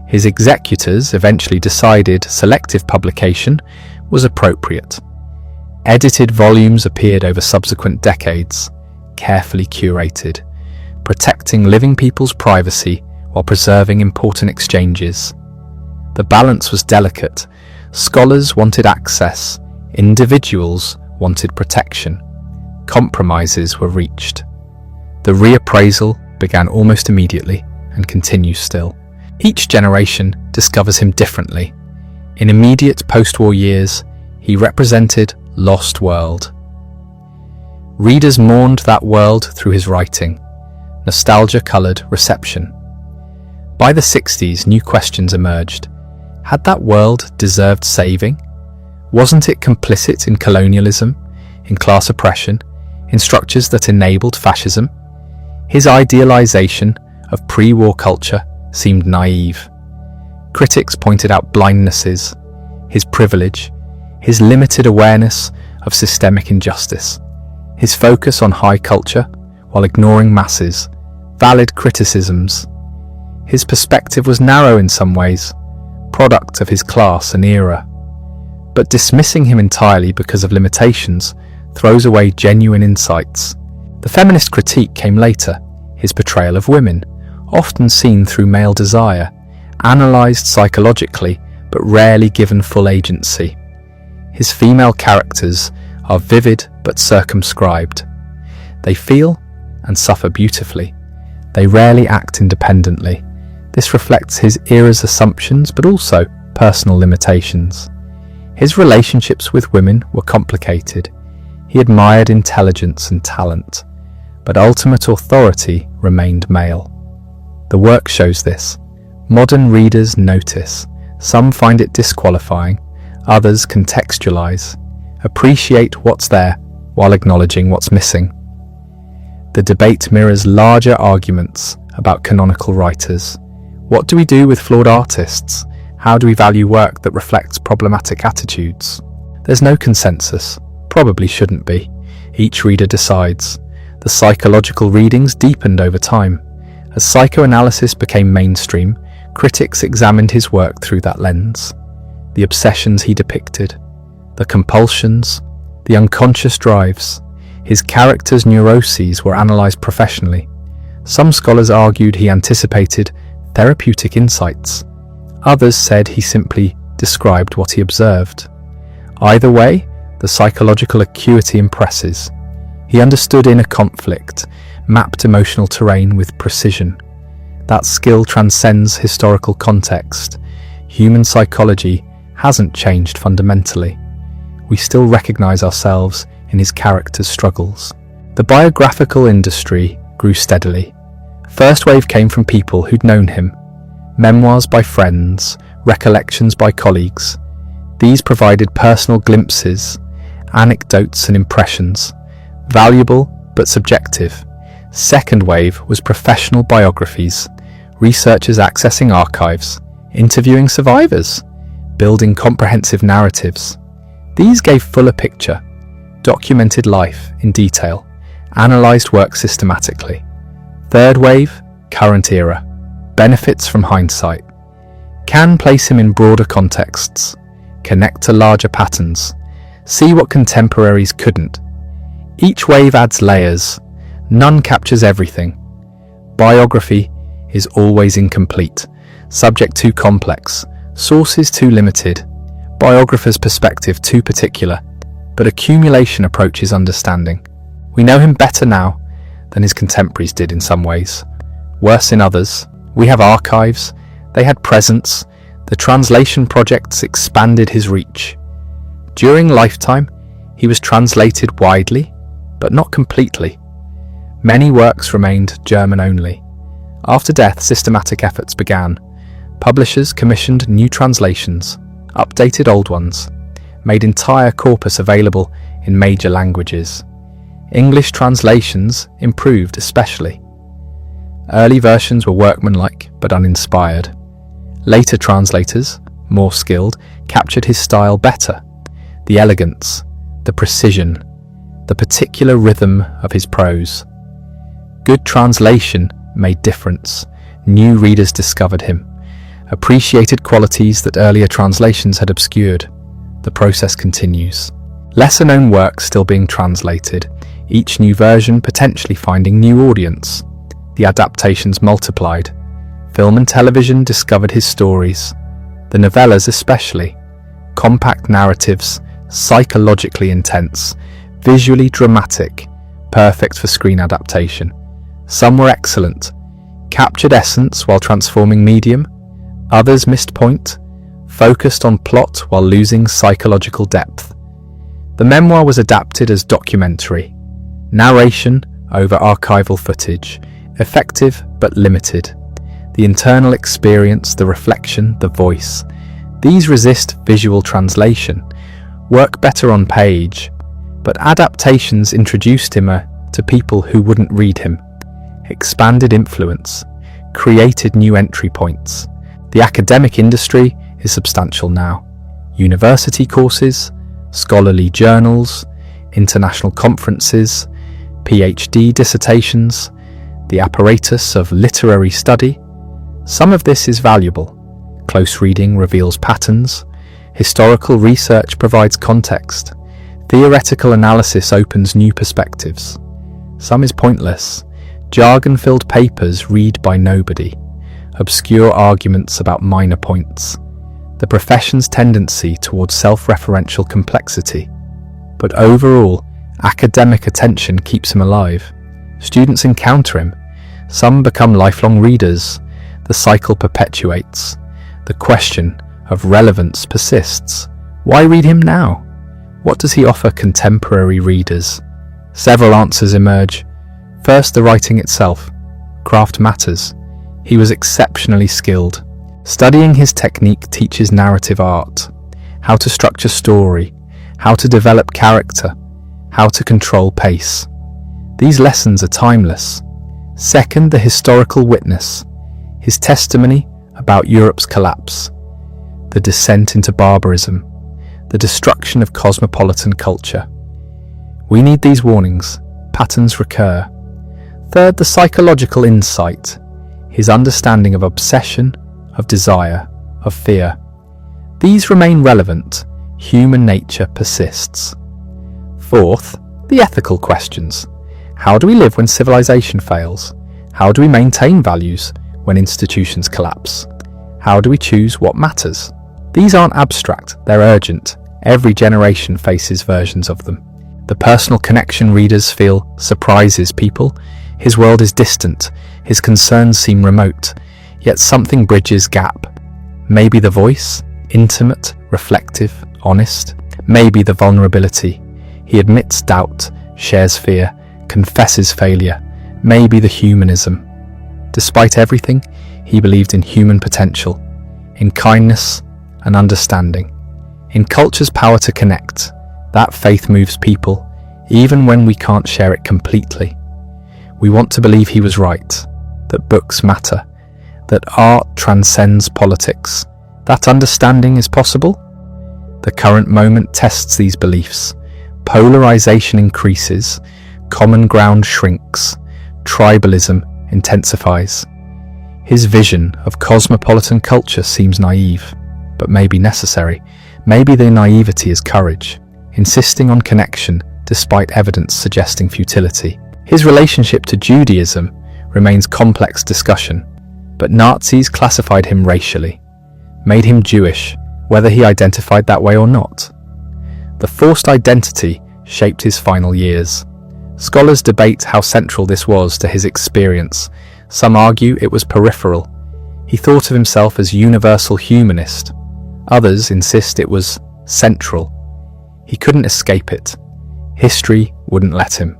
His executors eventually decided selective publication was appropriate. Edited volumes appeared over subsequent decades, carefully curated, protecting living people's privacy while preserving important exchanges. The balance was delicate. Scholars wanted access, individuals wanted protection. Compromises were reached. The reappraisal began almost immediately and continues still. Each generation discovers him differently. In immediate post-war years, he represented lost world. Readers mourned that world through his writing, nostalgia-coloured reception. By the 60s, new questions emerged. Had that world deserved saving? Wasn't it complicit in colonialism, in class oppression, in structures that enabled fascism? His idealization of pre-war culture seemed naive. Critics pointed out blindnesses, his privilege, his limited awareness of systemic injustice, his focus on high culture while ignoring masses, valid criticisms. His perspective was narrow in some ways, product of his class and era. But dismissing him entirely because of limitations throws away genuine insights. The feminist critique came later, his portrayal of women, often seen through male desire, analysed psychologically but rarely given full agency. His female characters are vivid but circumscribed. They feel and suffer beautifully. They rarely act independently. This reflects his era's assumptions but also personal limitations. His relationships with women were complicated. He admired intelligence and talent, but ultimate authority remained male. The work shows this. Modern readers notice. Some find it disqualifying, others contextualize, appreciate what's there while acknowledging what's missing. The debate mirrors larger arguments about canonical writers. What do we do with flawed artists? How do we value work that reflects problematic attitudes? There's no consensus. Probably shouldn't be. Each reader decides. The psychological readings deepened over time. As psychoanalysis became mainstream, critics examined his work through that lens. The obsessions he depicted, the compulsions, the unconscious drives, his characters' neuroses were analysed professionally. Some scholars argued he anticipated therapeutic insights. Others said he simply described what he observed. Either way, the psychological acuity impresses. He understood inner conflict, mapped emotional terrain with precision. That skill transcends historical context. Human psychology hasn't changed fundamentally. We still recognise ourselves in his characters' struggles. The biographical industry grew steadily. First wave came from people who'd known him. Memoirs by friends, recollections by colleagues. These provided personal glimpses, anecdotes and impressions, valuable but subjective. Second wave was professional biographies, researchers accessing archives, interviewing survivors, building comprehensive narratives. These gave fuller picture, documented life in detail, analysed work systematically. Third wave, current era, benefits from hindsight. Can place him in broader contexts, connect to larger patterns, see what contemporaries couldn't. Each wave adds layers, none captures everything. Biography is always incomplete, subject too complex, sources too limited, biographer's perspective too particular, but accumulation approaches understanding. We know him better now than his contemporaries did in some ways, worse in others. We have archives, they had presence, the translation projects expanded his reach. During lifetime, he was translated widely, but not completely. Many works remained German only. After death, systematic efforts began. Publishers commissioned new translations, updated old ones, made entire corpus available in major languages. English translations improved especially. Early versions were workmanlike but uninspired. Later translators, more skilled, captured his style better. The elegance, the precision, the particular rhythm of his prose. Good translation made difference. New readers discovered him, appreciated qualities that earlier translations had obscured. The process continues. Lesser-known works still being translated, each new version potentially finding new audience. The adaptations multiplied. Film and television discovered his stories. The novellas especially. Compact narratives, psychologically intense, visually dramatic, perfect for screen adaptation. Some were excellent, captured essence while transforming medium. Others missed point, focused on plot while losing psychological depth. The memoir was adapted as documentary. Narration over archival footage, effective but limited. The internal experience, the reflection, the voice. These resist visual translation, work better on page, but adaptations introduced him to people who wouldn't read him, expanded influence, created new entry points. The academic industry is substantial now. University courses, scholarly journals, international conferences, PhD dissertations, the apparatus of literary study. Some of this is valuable. Close reading reveals patterns. Historical research provides context. Theoretical analysis opens new perspectives. Some is pointless. Jargon-filled papers read by nobody. Obscure arguments about minor points. The profession's tendency towards self-referential complexity. But overall, academic attention keeps him alive. Students encounter him. Some become lifelong readers. The cycle perpetuates. The question of relevance persists. Why read him now? What does he offer contemporary readers? Several answers emerge. First, the writing itself. Craft matters. He was exceptionally skilled. Studying his technique teaches narrative art, how to structure story, how to develop character, how to control pace. These lessons are timeless. Second, the historical witness. His testimony about Europe's collapse, the descent into barbarism, the destruction of cosmopolitan culture. We need these warnings. Patterns recur. Third, the psychological insight. His understanding of obsession, of desire, of fear. These remain relevant. Human nature persists. Fourth, the ethical questions. How do we live when civilization fails? How do we maintain values when institutions collapse? How do we choose what matters? These aren't abstract, they're urgent. Every generation faces versions of them. The personal connection readers feel surprises people. His world is distant, his concerns seem remote, yet something bridges gap. Maybe the voice, intimate, reflective, honest. Maybe the vulnerability. He admits doubt, shares fear, confesses failure. Maybe the humanism. Despite everything, he believed in human potential, in kindness and understanding, in culture's power to connect. That faith moves people, even when we can't share it completely. We want to believe he was right, that books matter, that art transcends politics. That understanding is possible? The current moment tests these beliefs. Polarization increases, common ground shrinks, tribalism intensifies. His vision of cosmopolitan culture seems naive, but maybe necessary. Maybe the naivety is courage, insisting on connection despite evidence suggesting futility. His relationship to Judaism remains complex discussion, but Nazis classified him racially, made him Jewish, whether he identified that way or not. The forced identity shaped his final years. Scholars debate how central this was to his experience. Some argue it was peripheral. He thought of himself as universal humanist. Others insist it was central. He couldn't escape it. History wouldn't let him.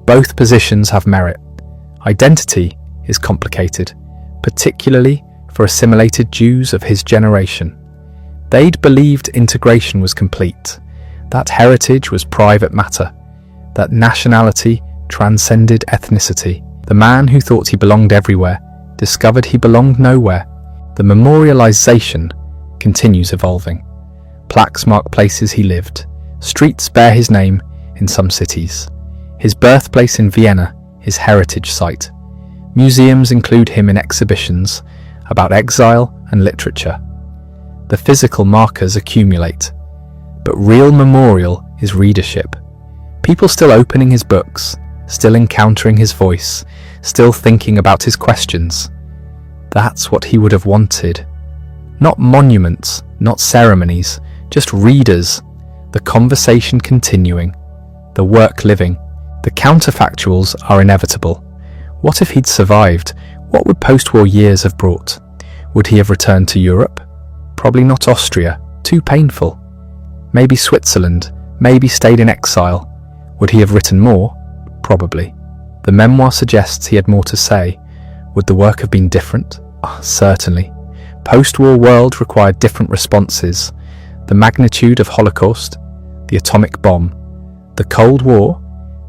Both positions have merit. Identity is complicated, particularly for assimilated Jews of his generation. They'd believed integration was complete, that heritage was private matter, that nationality transcended ethnicity. The man who thought he belonged everywhere discovered he belonged nowhere. The memorialization continues evolving. Plaques mark places he lived. Streets bear his name in some cities. His birthplace in Vienna is heritage site. Museums include him in exhibitions about exile and literature. The physical markers accumulate, but real memorial is readership. People still opening his books, still encountering his voice, still thinking about his questions. That's what he would have wanted. Not monuments, not ceremonies, just readers, the conversation continuing, the work living. The counterfactuals are inevitable. What if he'd survived? What would post-war years have brought? Would he have returned to Europe? Probably not Austria, too painful. Maybe Switzerland, maybe stayed in exile. Would he have written more? Probably. The memoir suggests he had more to say. Would the work have been different? Certainly. post-war world required different responses. The magnitude of Holocaust, the atomic bomb, the Cold War,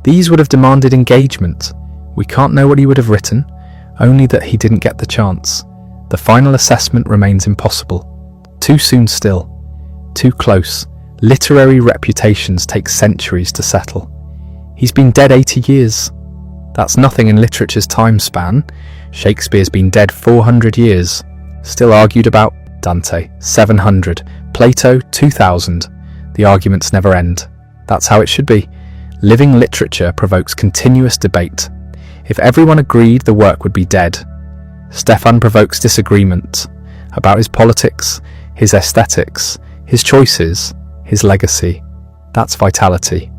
these would have demanded engagement. We can't know what he would have written, only that he didn't get the chance. The final assessment remains impossible. Too soon still. Too close. Literary reputations take centuries to settle. He's been dead 80 years. That's nothing in literature's time span. Shakespeare's been dead 400 years. Still argued about. Dante, 700. Plato, 2000. The arguments never end. That's how it should be. Living literature provokes continuous debate. If everyone agreed, the work would be dead. Stefan provokes disagreement about his politics, his aesthetics, his choices, his legacy. That's vitality.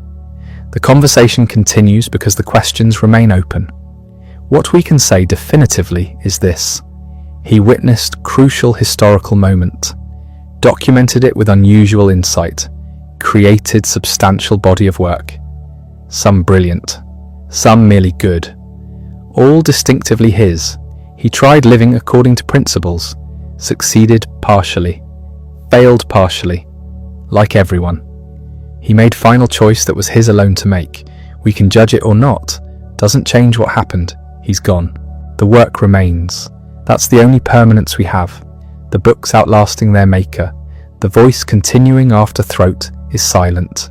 The conversation continues because the questions remain open. What we can say definitively is this: he witnessed crucial historical moment, documented it with unusual insight, created substantial body of work. Some brilliant, some merely good, all distinctively his. He tried living according to principles, succeeded partially, failed partially, like everyone. He made final choice that was his alone to make. We can judge it or not. Doesn't change what happened. He's gone. The work remains. That's the only permanence we have. The books outlasting their maker. The voice continuing after throat is silent.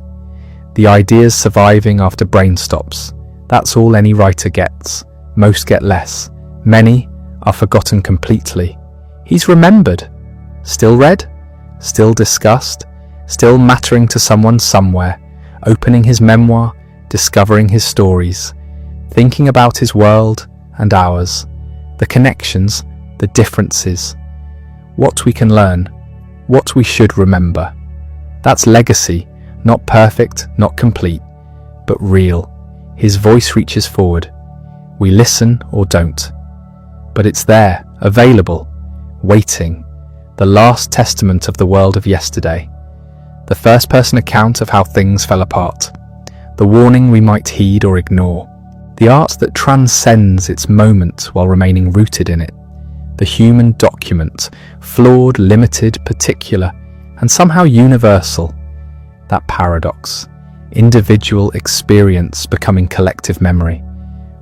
The ideas surviving after brain stops. That's all any writer gets. Most get less. Many are forgotten completely. He's remembered. Still read? Still discussed? Still mattering to someone somewhere, opening his memoir, discovering his stories, thinking about his world and ours, the connections, the differences, what we can learn, what we should remember. That's legacy, not perfect, not complete, but real. His voice reaches forward. We listen or don't, but it's there, available, waiting, the last testament of the world of yesterday. The first-person account of how things fell apart, the warning we might heed or ignore, the art that transcends its moment while remaining rooted in it, the human document, flawed, limited, particular, and somehow universal. That paradox, individual experience becoming collective memory,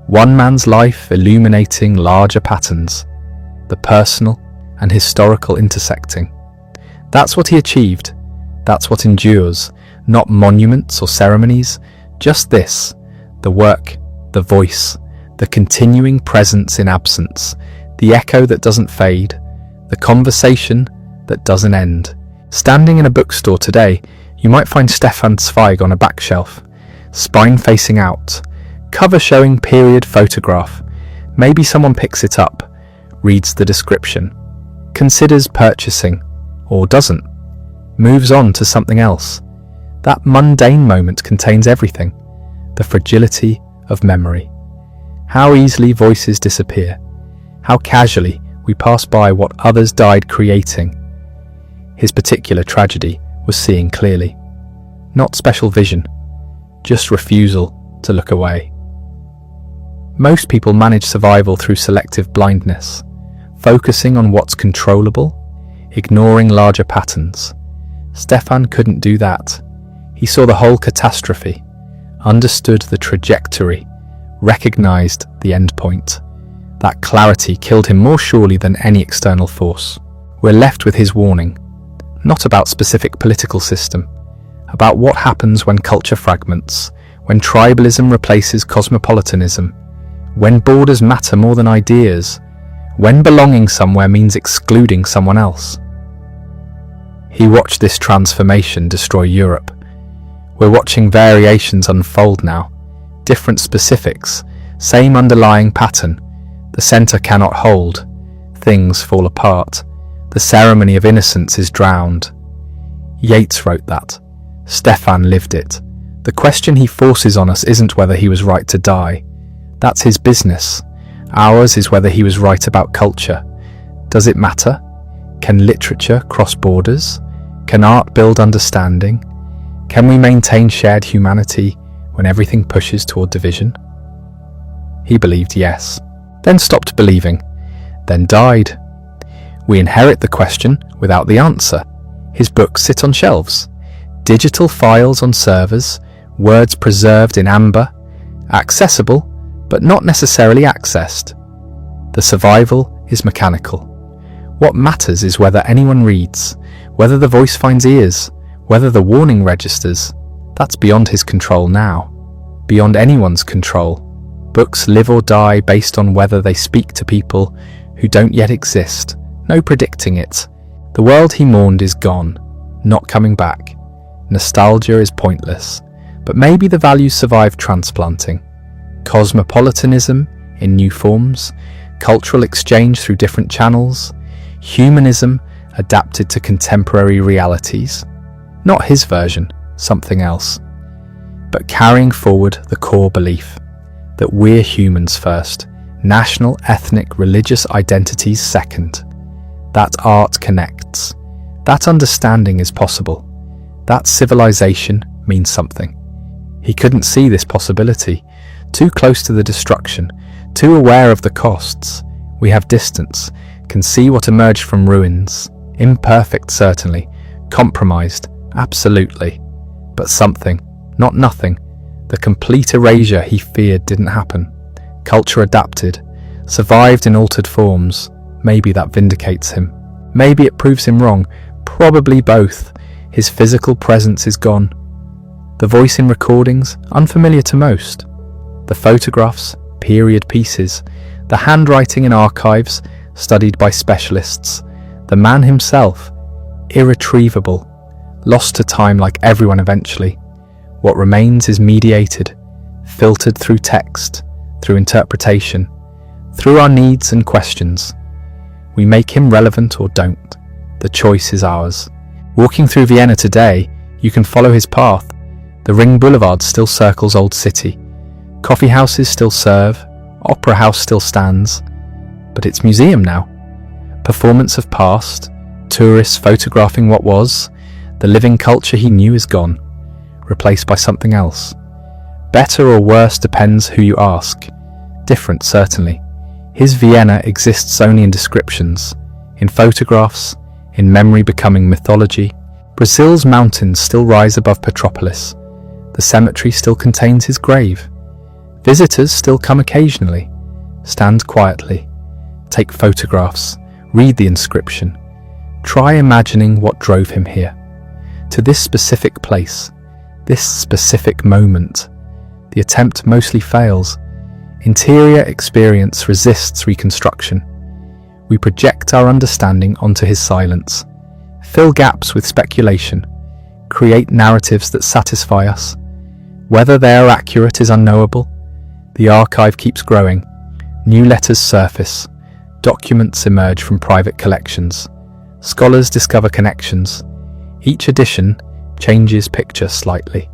one man's life illuminating larger patterns, the personal and historical intersecting. That's what he achieved. That's what endures, not monuments or ceremonies, just this, the work, the voice, the continuing presence in absence, the echo that doesn't fade, the conversation that doesn't end. Standing in a bookstore today, you might find Stefan Zweig on a back shelf, spine facing out, cover showing period photograph. Maybe someone picks it up, reads the description, considers purchasing, or doesn't. Moves on to something else. That mundane moment contains everything. The fragility of memory. How easily voices disappear. How casually we pass by what others died creating. His particular tragedy was seeing clearly. Not special vision, just refusal to look away. Most people manage survival through selective blindness, focusing on what's controllable, ignoring larger patterns. Stefan couldn't do that. He saw the whole catastrophe, understood the trajectory, recognized the end point. That clarity killed him more surely than any external force. We're left with his warning, not about specific political system, about what happens when culture fragments, when tribalism replaces cosmopolitanism, when borders matter more than ideas, when belonging somewhere means excluding someone else. He watched this transformation destroy Europe. We're watching variations unfold now, different specifics, same underlying pattern. The center cannot hold, things fall apart, the ceremony of innocence is drowned. Yeats wrote that. Stefan lived it. The question he forces on us isn't whether he was right to die. That's his business. Ours is whether he was right about culture. Does it matter? Can literature cross borders? Can art build understanding? Can we maintain shared humanity when everything pushes toward division? He believed yes, then stopped believing, then died. We inherit the question without the answer. His books sit on shelves. Digital files on servers, words preserved in amber, accessible, but not necessarily accessed. The survival is mechanical. What matters is whether anyone reads, whether the voice finds ears, whether the warning registers. That's beyond his control now, beyond anyone's control. Books live or die based on whether they speak to people who don't yet exist. No predicting it. The world he mourned is gone, not coming back. Nostalgia is pointless, but maybe the values survive transplanting. Cosmopolitanism in new forms, cultural exchange through different channels, humanism adapted to contemporary realities. Not his version, something else. But carrying forward the core belief that we're humans first, national, ethnic, religious identities second. That art connects. That understanding is possible. That civilization means something. He couldn't see this possibility. Too close to the destruction, too aware of the costs. We have distance, can see what emerged from ruins. Imperfect, certainly. Compromised, absolutely. But something, not nothing. The complete erasure he feared didn't happen. Culture adapted, survived in altered forms. Maybe that vindicates him. Maybe it proves him wrong. Probably both. His physical presence is gone. The voice in recordings, unfamiliar to most. The photographs, period pieces. The handwriting in archives, studied by specialists. The man himself, irretrievable. Lost to time like everyone eventually. What remains is mediated, filtered through text, through interpretation, through our needs and questions. We make him relevant or don't. The choice is ours. Walking through Vienna today, you can follow his path. The Ring Boulevard still circles Old City. Coffee houses still serve. Opera House still stands. But it's museum now. Performance of past. Tourists photographing what was. The living culture he knew is gone. Replaced by something else. Better or worse depends who you ask. Different, certainly. His Vienna exists only in descriptions, in photographs, in memory becoming mythology. Brazil's mountains still rise above Petropolis. The cemetery still contains his grave. Visitors still come occasionally, stand quietly, take photographs, read the inscription. Try imagining what drove him here, to this specific place, this specific moment. The attempt mostly fails. Interior experience resists reconstruction. We project our understanding onto his silence, fill gaps with speculation, create narratives that satisfy us. Whether they are accurate is unknowable. The archive keeps growing. New letters surface. Documents emerge from private collections. Scholars discover connections. Each edition changes picture slightly.